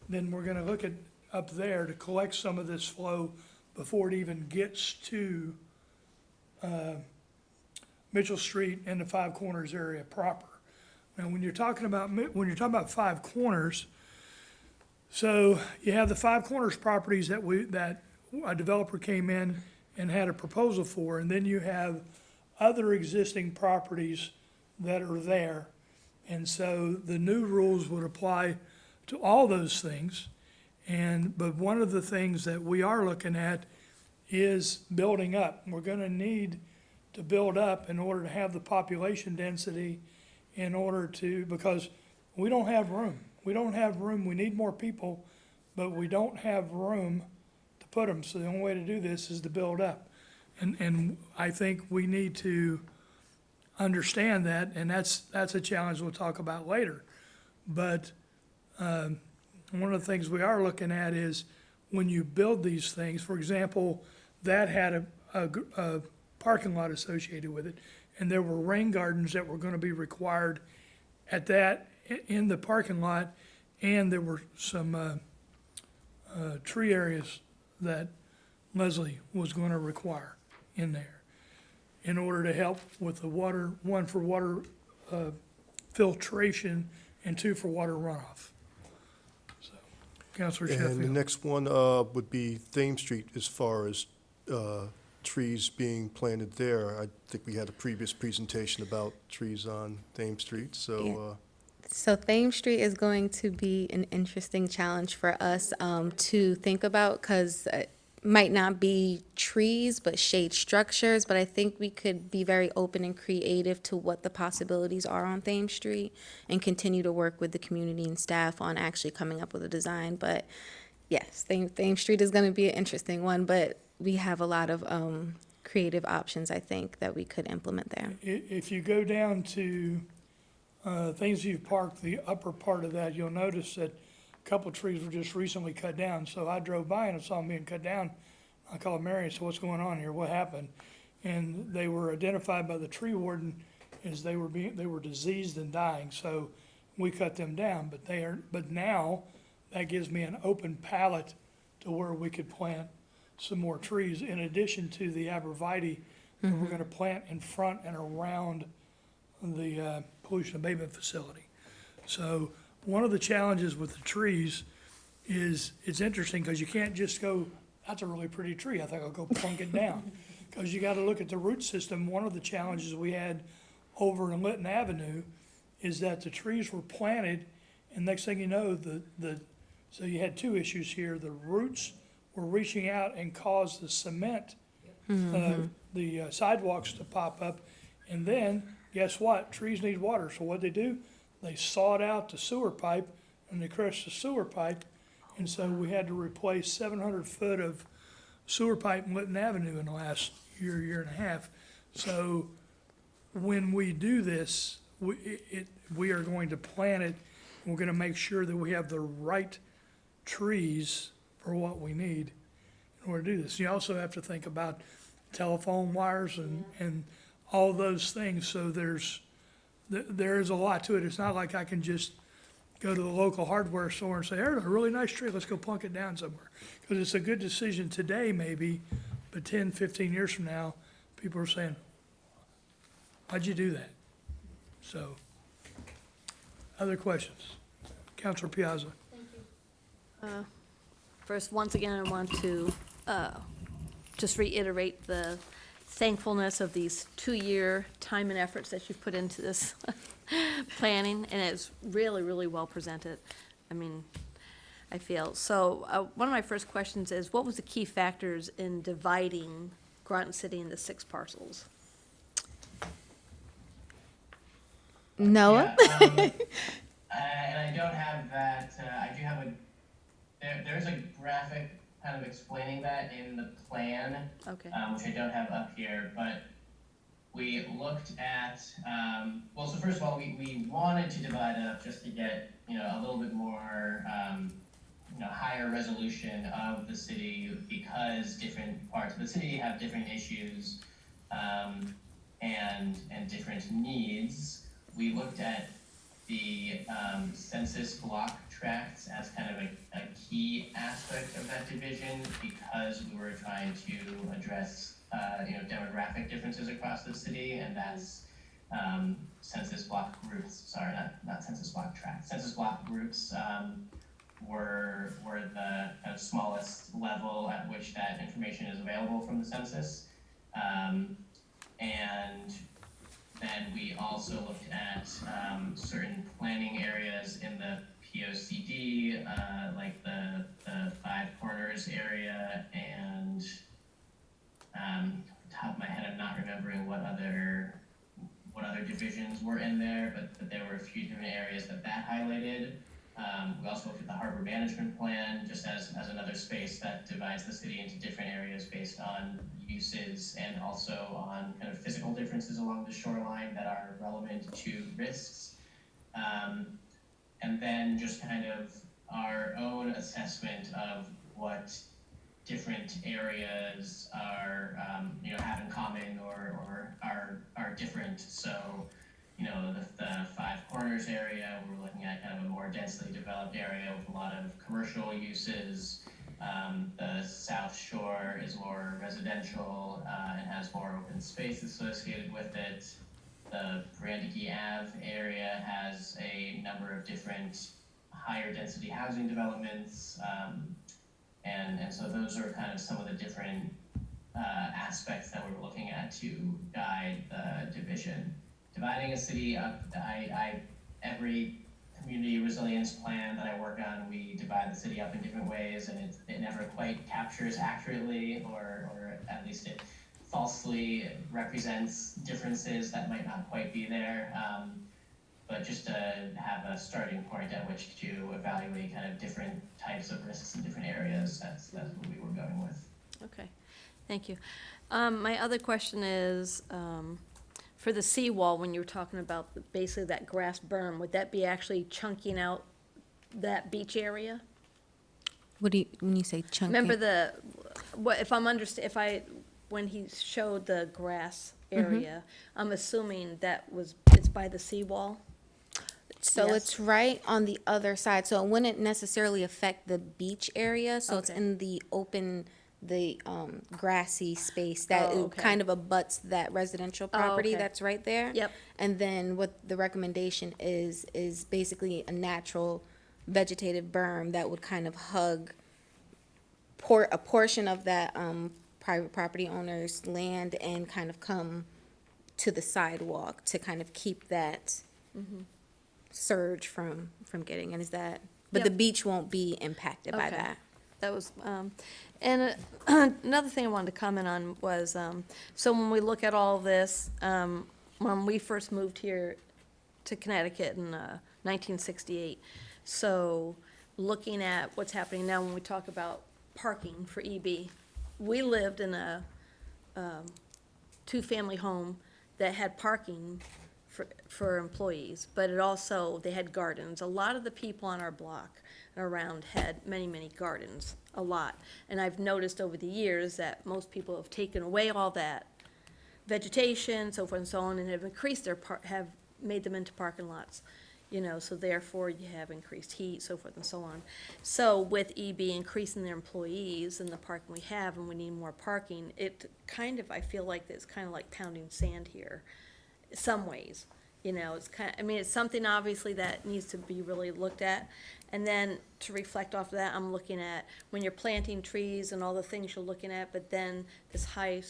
S1: then we're gonna look at up there to collect some of this flow before it even gets to Mitchell Street and the Five Corners area proper. Now, when you're talking about Five Corners, so you have the Five Corners properties that a developer came in and had a proposal for, and then you have other existing properties that are there. And so the new rules would apply to all those things. But one of the things that we are looking at is building up. We're gonna need to build up in order to have the population density, because we don't have room. We don't have room. We need more people, but we don't have room to put them. So the only way to do this is to build up. And I think we need to understand that, and that's a challenge we'll talk about later. But one of the things we are looking at is when you build these things, for example, that had a parking lot associated with it, and there were rain gardens that were gonna be required in the parking lot, and there were some tree areas that Leslie was gonna require in there in order to help with the water, one for water filtration, and two for water runoff. So, Councilor
S7: And the
S1: Sheffield.
S7: next one would be Thames Street, as far as trees being planted there. I think we had a previous presentation about trees on Thames Street, so,
S10: So Thames Street is going to be an interesting challenge for us to think about, because it might not be trees, but shade structures. But I think we could be very open and creative to what the possibilities are on Thames Street, and continue to work with the community and staff on actually coming up with a design. But yes, Thames Street is going to be an interesting one, but we have a lot of creative options, I think, that we could implement there.
S1: If you go down to Things You've Parked, the upper part of that, you'll notice that a couple of trees were just recently cut down. So I drove by and I saw them being cut down. I called Mary and said, what's going on here? What happened? And they were identified by the tree warden as they were diseased and dying. So we cut them down, but now that gives me an open palette to where we could plant some more trees, in addition to the arborvitae that we're gonna plant in front and around the pollution abatement facility. So one of the challenges with the trees is, it's interesting, because you can't just go, that's a really pretty tree, I think I'll go plunk it down. Because you gotta look at the root system. One of the challenges we had over in Lytton Avenue is that the trees were planted, and next thing you know, so you had two issues here. The roots were reaching out and caused the cement, the sidewalks to pop up. And then, guess what? Trees need water, so what'd they do? They sawed out the sewer pipe, and they crushed the sewer pipe. And so we had to replace 700 foot of sewer pipe in Lytton Avenue in the last year and a half. So when we do this, we are going to plant it, and we're gonna make sure that we have the right trees for what we need in order to do this. You also have to think about telephone wires and all those things. So there's a lot to it. It's not like I can just go to the local hardware store and say, there's a really nice tree, let's go plunk it down somewhere. Because it's a good decision today maybe, but 10, 15 years from now, people are saying, why'd you do that? So, other questions? Councilor Piazza.
S9: First, once again, I want to just reiterate the thankfulness of these 2-year time and efforts that you've put into this planning, and it's really, really well presented. I mean, I feel. So one of my first questions is, what was the key factors in dividing Groton City into 6 parcels?
S10: Noah?
S11: And I don't have that, I do have there's a graphic kind of explaining that in the plan,
S9: Okay.
S11: which I don't have up here, but we looked at, well, so first of all, we wanted to divide it up just to get, a little bit more, higher resolution of the city because different parts of the city have different issues, and different needs. We looked at the census block tracts as kind of a key aspect of that division because we were trying to address demographic differences across the city, and that's census block groups. Sorry, not census block tracts. Census block groups were the kind of smallest level at which that information is available from the census, and then we also looked at certain planning areas in the POCD, like the Five Corners area, and off the top of my head, I'm not remembering what other divisions were in there, but there were a few different areas that highlighted. We also looked at the harbor management plan just as another space that divides the city into different areas based on uses and also on kind of physical differences along the shoreline that are relevant to risks. And then just kind of our own assessment of what different areas are, have in common or are different. So, the Five Corners area, we're looking at kind of a more densely developed area with a lot of commercial uses. The South Shore is more residential and has more open space associated with it. The Brandegee Ave area has a number of different higher density housing developments. And so those are kind of some of the different aspects that we're looking at to guide the division. Dividing a city up, every community resilience plan that I work on, we divide the city up in different ways, and it never quite captures accurately, or at least it falsely represents differences that might not quite be there. But just to have a starting point at which to evaluate kind of different types of risks in different areas, that's what we were going with.
S9: Okay, thank you. My other question is, for the seawall, when you were talking about basically that grass berm, would that be actually chunking out that beach area?
S10: What do you, when you say chunky?
S9: Remember when he showed the grass area, I'm assuming it's by the seawall?
S10: So
S9: Yes.
S10: it's right on the other side, so it wouldn't necessarily affect the beach area, so it's
S9: Okay.
S10: in the open, grassy space that
S9: Oh,
S10: it
S9: okay.
S10: kind of abuts that residential property
S9: okay.
S10: that's right there.
S9: Yep.
S10: And then what the recommendation is basically a natural vegetative berm that would kind of hug a portion of that, private property owner's land and kind of come to the sidewalk to kind of keep that surge from getting, and but the
S9: Yep.
S10: beach won't be impacted by
S9: Okay.
S10: that.
S9: That was, and another thing I wanted to comment on was, so when we look at all this, when we first moved here to Connecticut in 1968, so looking at what's happening now when we talk about parking for EB, we lived in a two-family home that had parking for employees, but they had gardens. A lot of the people on our block and around had many, many gardens, a lot. And I've noticed over the years that most people have taken away all that vegetation, so forth and so on, and have increased have made them into parking lots. So therefore you have increased heat, so forth and so on. So with EB increasing their employees and the parking we have, and we need more parking, I feel like it's kind of like pounding sand here, some ways. It's something obviously that needs to be really looked at. And then to reflect off of that, I'm looking at when you're planting trees and all the things you're looking at, but then this high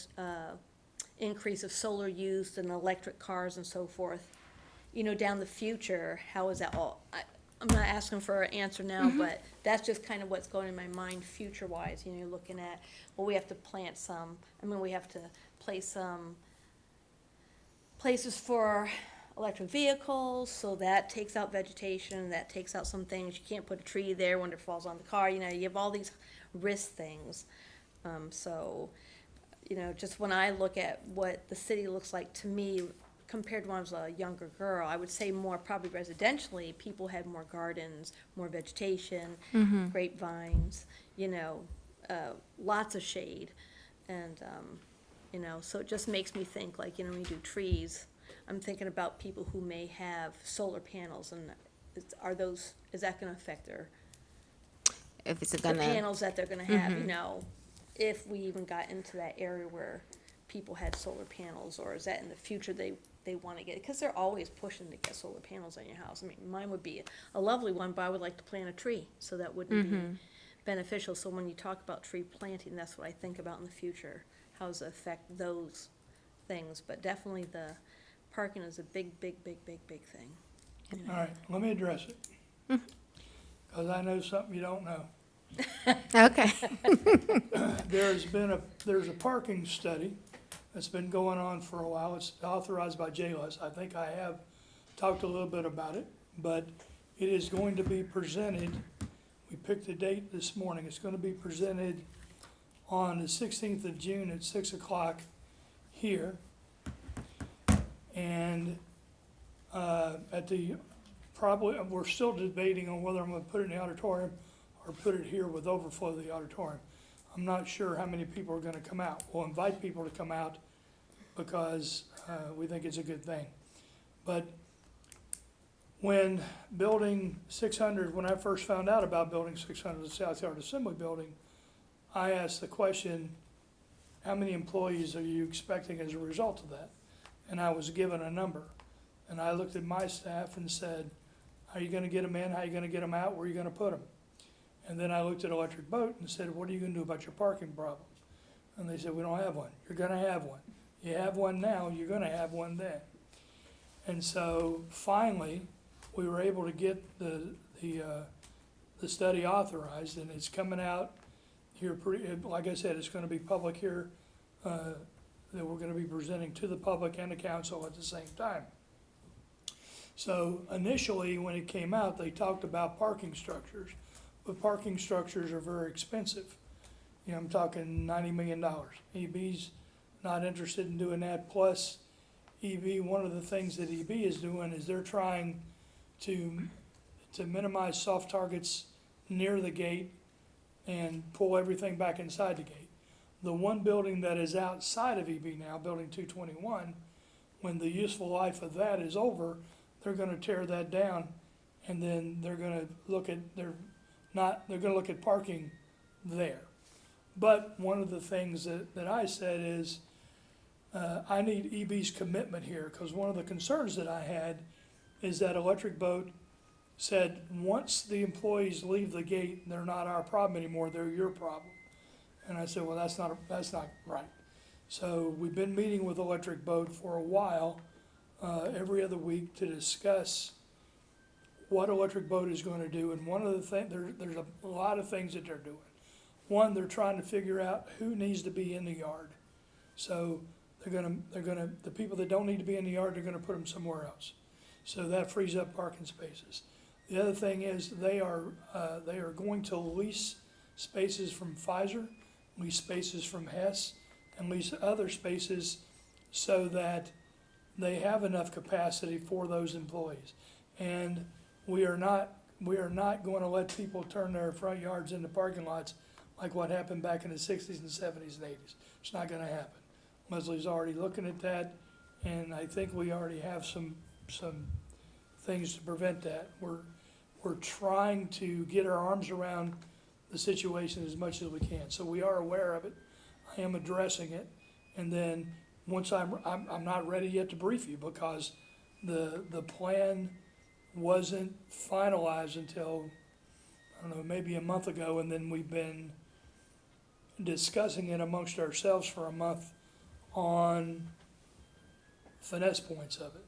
S9: increase of solar use and electric cars and so forth. Down the future, how is that all? I'm not asking for an answer now, but that's just kind of what's going in my mind future-wise. You're looking at, we have to plant we have to place some places for electric vehicles, so that takes out vegetation, that takes out some things. You can't put a tree there when it falls on the car, you know, you have all these risk things. So, you know, just when I look at what the city looks like to me, compared to when I was a younger girl, I would say more probably residentially, people had more gardens, more vegetation, grapevines, you know, lots of shade. And, you know, so it just makes me think, like, you know, when you do trees, I'm thinking about people who may have solar panels, and is that gonna affect
S10: If it's
S9: the
S10: gonna,
S9: panels that they're gonna have, you know, if we even got into that area where people had solar panels, or is that in the future they wanna get, because they're always pushing to get solar panels on your house. I mean, mine would be a lovely one, but I would like to plant a tree, so that wouldn't be beneficial. So when you talk about tree planting, that's what I think about in the future. How does it affect those things? But definitely the parking is a big, big, big, big, big thing.
S1: All right, let me address it. Because I know something you don't know.
S10: okay.
S1: There's a parking study that's been going on for a while. It's authorized by JLUS. I think I have talked a little bit about it, but it is going to be presented. We picked a date this morning. It's going to be presented on the 16th of June at 6 o'clock here. And we're still debating on whether I'm going to put it in the auditorium or put it here with overflow of the auditorium. I'm not sure how many people are going to come out. We'll invite people to come out because we think it's a good thing. But when Building 600, when I first found out about Building 600, the South Yard Assembly Building, I asked the question, how many employees are you expecting as a result of that? And I was given a number. And I looked at my staff and said, how are you gonna get them in? How are you gonna get them out? Where are you gonna put them? And then I looked at Electric Boat and said, what are you gonna do about your parking problem? And they said, we don't have one. You're gonna have one. You have one now, you're gonna have one then. And so finally, we were able to get the study authorized, and it's coming out here like I said, it's gonna be public here, that we're gonna be presenting to the public and the council at the same time. So initially, when it came out, they talked about parking structures, but parking structures are very expensive. You know, I'm talking $90 million. EB's not interested in doing that. Plus, EB, one of the things that EB is doing is they're trying to minimize soft targets near the gate and pull everything back inside the gate. The one building that is outside of EB now, Building 221, when the useful life of that is over, they're gonna tear that down, and then they're gonna look at parking there. But one of the things that I said is, I need EB's commitment here, because one of the concerns that I had is that Electric Boat said, once the employees leave the gate, they're not our problem anymore, they're your problem. And I said, well, that's not right. So we've been meeting with Electric Boat for a while, every other week, to discuss what Electric Boat is going to do. And one of the things, there's a lot of things that they're doing. One, they're trying to figure out who needs to be in the yard. So the people that don't need to be in the yard, they're gonna put them somewhere else. So that frees up parking spaces. The other thing is they are going to lease spaces from Pfizer, lease spaces from Hess, and lease other spaces so that they have enough capacity for those employees. And we are not going to let people turn their front yards into parking lots like what happened back in the 60s and 70s and 80s. It's not gonna happen. Leslie's already looking at that, and I think we already have some things to prevent that. We're trying to get our arms around the situation as much as we can. So we are aware of it. I am addressing it. And then once I'm not ready yet to brief you, because the plan wasn't finalized until, I don't know, maybe a month ago, and then we've been discussing it amongst ourselves for a month on finesse points of it.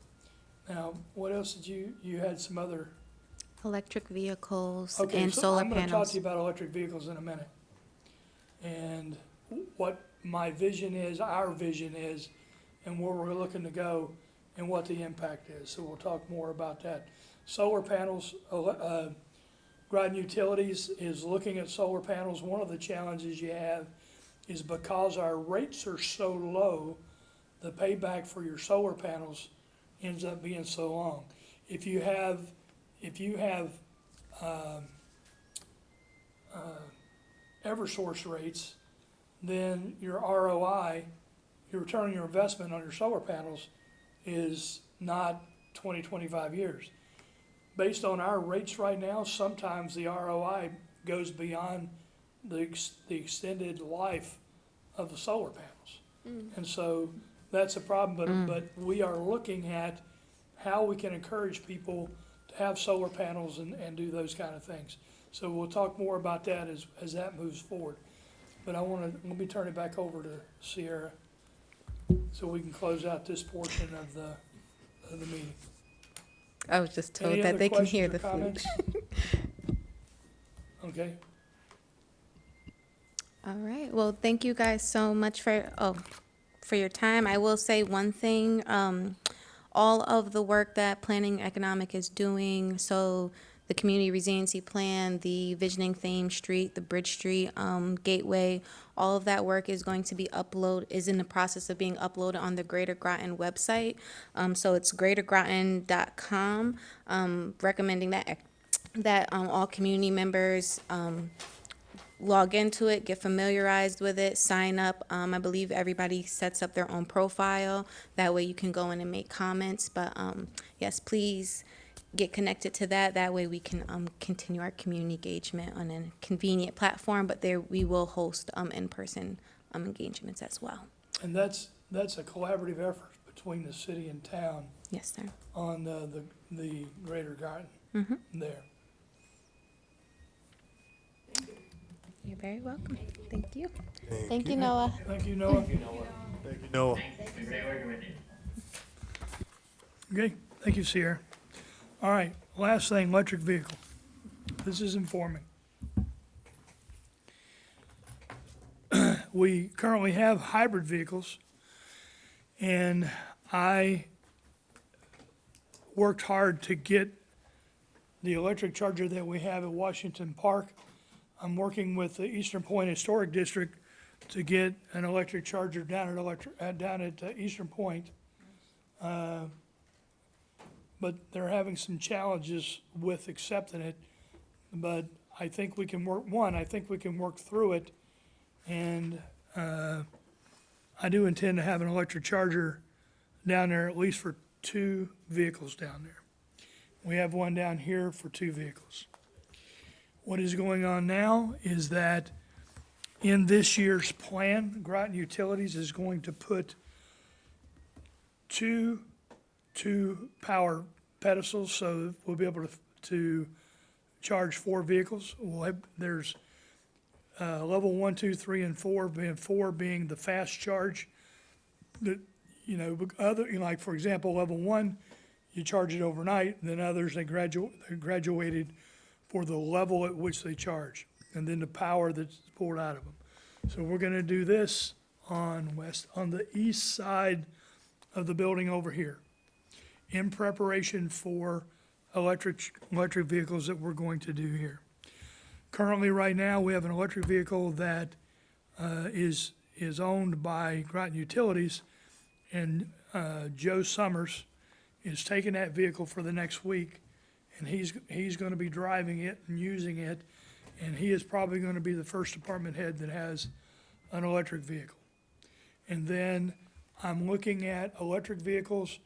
S1: Now, what else did you had some other?
S10: Electric vehicles
S1: Okay,
S10: and
S1: so
S10: solar
S1: I'm gonna talk
S10: panels.
S1: to you about electric vehicles in a minute. And what my vision is, our vision is, and where we're looking to go. and what the impact is. So we'll talk more about that. Solar panels, Groton Utilities is looking at solar panels. One of the challenges you have is because our rates are so low, the payback for your solar panels ends up being so long. If you have Eversource rates, then your ROI, your return on your investment on your solar panels is not 20, 25 years. Based on our rates right now, sometimes the ROI goes beyond the extended life of the solar panels. And so that's a problem, but we are looking at how we can encourage people to have solar panels and do those kind of things. So we'll talk more about that as that moves forward. But let me turn it back over to Sierra so we can close out this portion of the meeting.
S10: I was just told
S1: Any
S10: that
S1: other
S10: they can hear
S1: questions
S10: the
S1: or
S10: flute.
S1: comments? Okay,
S10: All right. Well, thank you guys so much for your time. I will say one thing. All of the work that Planning Economic is doing, so the community resiliency plan, the visioning Thames Street, the Bridge Street Gateway, all of that work is going to be is in the process of being uploaded on the Greater Groton website. So it's greatergroton.com. Recommending that all community members log into it, get familiarized with it, sign up. I believe everybody sets up their own profile. That way you can go in and make comments. But yes, please get connected to that. That way we can continue our community engagement on a convenient platform. But there we will host in-person engagements as well.
S1: and that's a collaborative effort between the city and town
S10: Yes, sir.
S1: on the Greater Groton there.
S10: You're very welcome. Thank you. Thank you, Noah.
S1: Thank you, Noah.
S7: Thank you, Noah.
S11: It's been great working with you.
S1: Okay, thank you, Sierra. All right, last thing, electric vehicle. This is informing. We currently have hybrid vehicles, and I worked hard to get the electric charger that we have at Washington Park. I'm working with the Eastern Point Historic District to get an electric charger down at Eastern Point. But they're having some challenges with accepting it. But I think we can work through it. And I do intend to have an electric charger down there, at least for 2 vehicles down there. We have one down here for 2 vehicles. What is going on now is that in this year's plan, Groton Utilities is going to put two power pedestals, so we'll be able to charge 4 vehicles. There's level 1, 2, 3, and 4, being 4 being the fast charge. That, like for example, level 1, you charge it overnight, and then others, they graduated for the level at which they charge, and then the power that's poured out of them. So we're gonna do this on the east side of the building over here, in preparation for electric vehicles that we're going to do here. Currently, right now, we have an electric vehicle that is owned by Groton Utilities, and Joe Summers is taking that vehicle for the next week, and he's gonna be driving it and using it, and he is probably gonna be the first department head that has an electric vehicle. And then I'm looking at electric vehicles.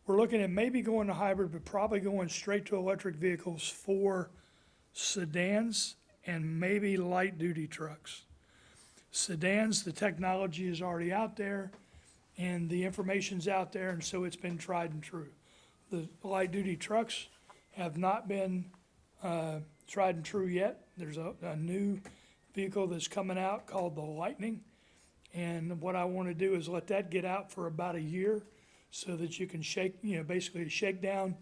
S1: We're looking at maybe going to hybrid, but probably going straight to electric vehicles for sedans and maybe light-duty trucks. Sedans, the technology is already out there, and the information's out there, and so it's been tried and true. The light-duty trucks have not been tried and true yet. There's a new vehicle that's coming out called the Lightning, and what I want to do is let that get out for about a year so that you can basically shake down,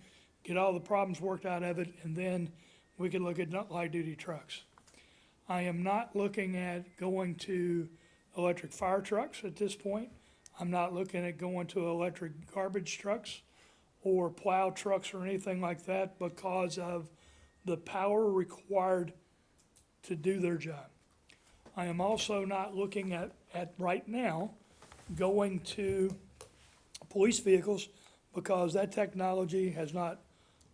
S1: get all the problems worked out of it, and then we can look at light-duty trucks. I am not looking at going to electric fire trucks at this point. I'm not looking at going to electric garbage trucks or plow trucks or anything like that because of the power required to do their job. I am also not looking at right now, going to police vehicles because that technology has not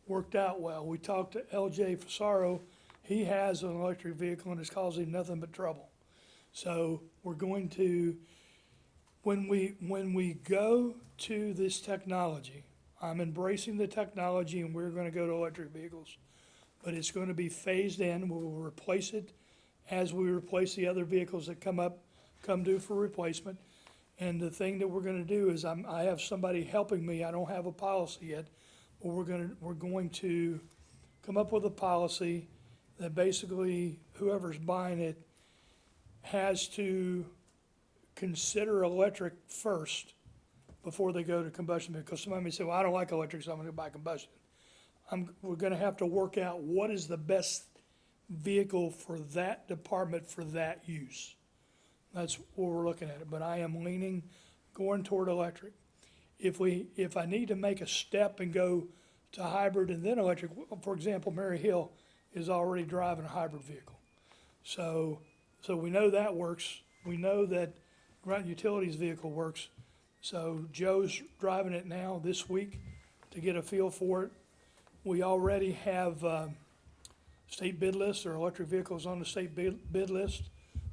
S1: worked out well. We talked to LJ Fasaro, he has an electric vehicle and it's causing nothing but trouble. So we're going to, when we go to this technology, I'm embracing the technology and we're gonna go to electric vehicles. But it's gonna be phased in, we will replace it as we replace the other vehicles that come due for replacement. And the thing that we're gonna do is I have somebody helping me, I don't have a policy yet, but we're going to come up with a policy that basically whoever's buying it has to consider electric first before they go to combustion, because somebody may say, well, I don't like electric, so I'm gonna buy combustion. We're gonna have to work out what is the best vehicle for that department for that use. That's where we're looking at it, but I am leaning, going toward electric. If I need to make a step and go to hybrid and then electric, for example, Mary Hill is already driving a hybrid vehicle. So we know that works. We know that Groton Utilities vehicle works. So Joe's driving it now this week to get a feel for it. We already have state bid lists or electric vehicles on the state bid list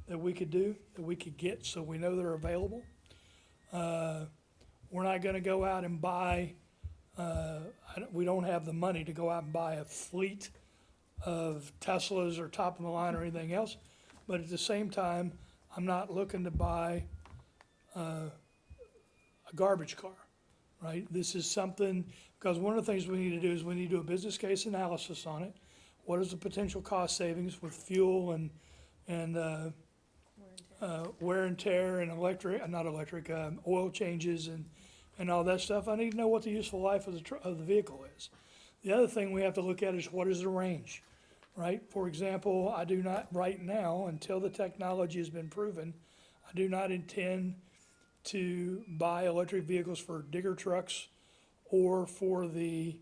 S1: that we could get, so we know they're available. We're not gonna go out and buy, we don't have the money to go out and buy a fleet of Teslas or top of the line or anything else. But at the same time, I'm not looking to buy a garbage car, right? This is something, because one of the things we need to do is we need to do a business case analysis on it. What is the potential cost savings with fuel and wear and tear and oil changes and all that stuff? I need to know what the useful life of the vehicle is. The other thing we have to look at is what is the range, right? For example, I do not, right now, until the technology has been proven, I do not intend to buy electric vehicles for digger trucks or for the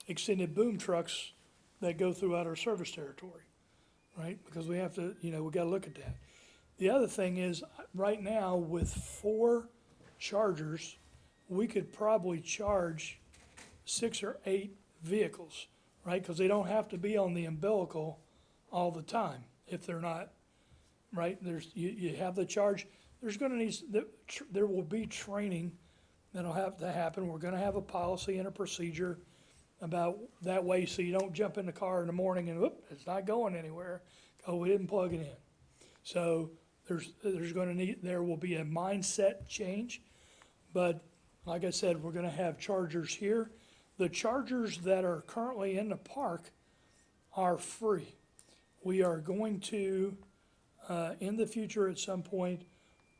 S1: extended boom trucks that go throughout our service territory, right? Because we have to, we gotta look at that. The other thing is, right now, with 4 chargers, we could probably charge 6 or 8 vehicles, right? Because they don't have to be on the umbilical all the time if they're not, right? You have the charge. There will be training that'll have to happen. We're gonna have a policy and a procedure about that way, so you don't jump in the car in the morning and whoop, it's not going anywhere. Oh, we didn't plug it in. So there will be a mindset change. But like I said, we're gonna have chargers here. The chargers that are currently in the park are free. We are going to, in the future at some point,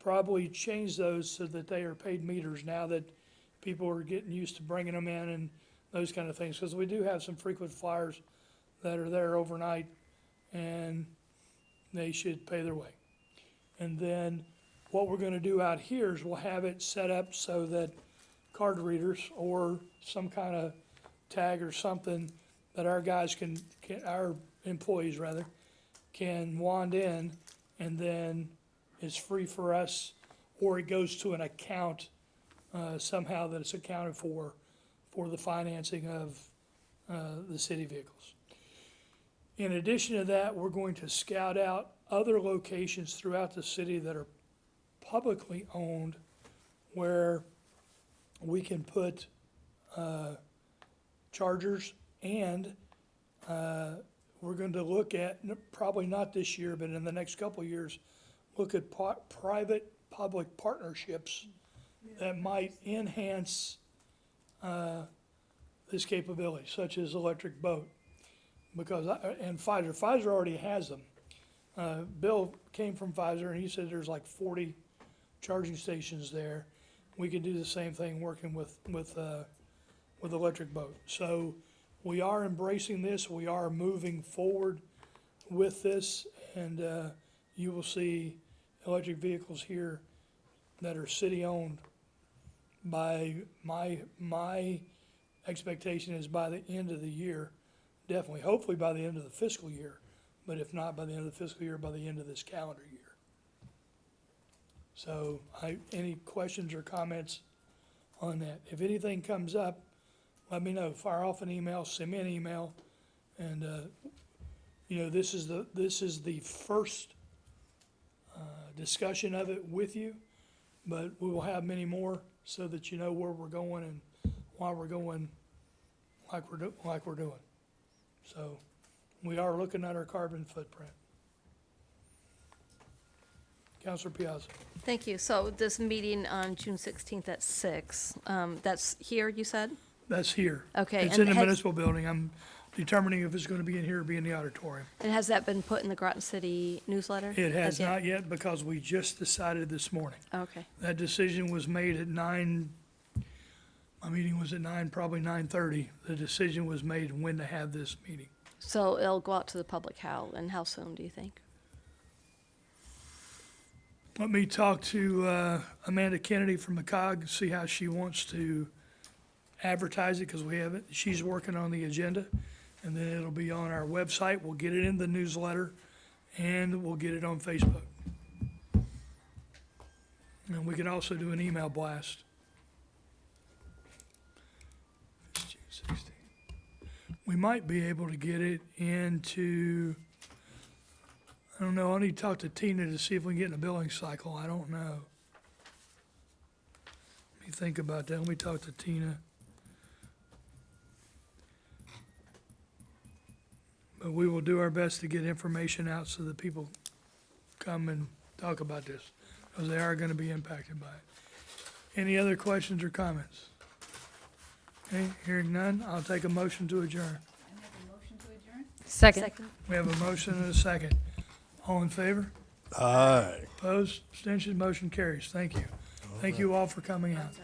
S1: probably change those so that they are paid meters now that people are getting used to bringing them in and those kind of things. Because we do have some frequent flyers that are there overnight and they should pay their way. And then what we're gonna do out here is we'll have it set up so that card readers or some kind of tag or something that our guys our employees rather, can wand in, and then it's free for us, or it goes to an account somehow that it's accounted for the financing of the city vehicles. In addition to that, we're going to scout out other locations throughout the city that are publicly owned where we can put chargers, and we're going to look at, probably not this year, but in the next couple of years, look at private-public partnerships that might enhance this capability, such as electric boat. Because, and Pfizer already has them. Bill came from Pfizer and he said there's like 40 charging stations there. We could do the same thing working with electric boat. So we are embracing this, we are moving forward with this, and you will see electric vehicles here that are city-owned by my expectation is by the end of the year, definitely, hopefully by the end of the fiscal year, but if not by the end of the fiscal year, by the end of this calendar year. So any questions or comments on that? If anything comes up, let me know. Fire off an email, send me an email, and, this is the first discussion of it with you, but we will have many more so that you know where we're going and why we're going like we're doing. So we are looking at our carbon footprint. Councilor Piazza.
S9: Thank you. So this meeting on June 16th at 6, that's here, you said?
S1: That's here.
S9: Okay,
S1: It's
S9: and
S1: in the
S9: has-
S1: municipal building. I'm determining if it's going to be in here or be in the auditorium.
S9: And has that been put in the Groton City newsletter?
S1: It has
S9: as yet?
S1: not yet because we just decided this morning.
S9: Okay,
S1: That decision was made at 9, my meeting was at 9, probably 9:30. The decision was made when to have this meeting.
S9: so it'll go out to the public how soon, do you think?
S1: Let me talk to Amanda Kennedy from the COG, see how she wants to advertise it, because we haven't, she's working on the agenda, and then it'll be on our website. We'll get it in the newsletter, and we'll get it on Facebook. And we can also do an email blast. It's June 16th. We might be able to get it into, I don't know, I need to talk to Tina to see if we can get in a billing cycle. I don't know. Let me think about that. Let me talk to Tina. But we will do our best to get information out so that people come and talk about this, because they are going to be impacted by it. Any other questions or comments? Okay, hearing none, I'll take a motion to adjourn.
S12: I make a motion to adjourn?
S9: Second.
S1: We have a motion and a second. All in favor?
S7: Aye.
S1: Opposed? Abstentions? Motion carries. Thank you. Thank you all for coming out.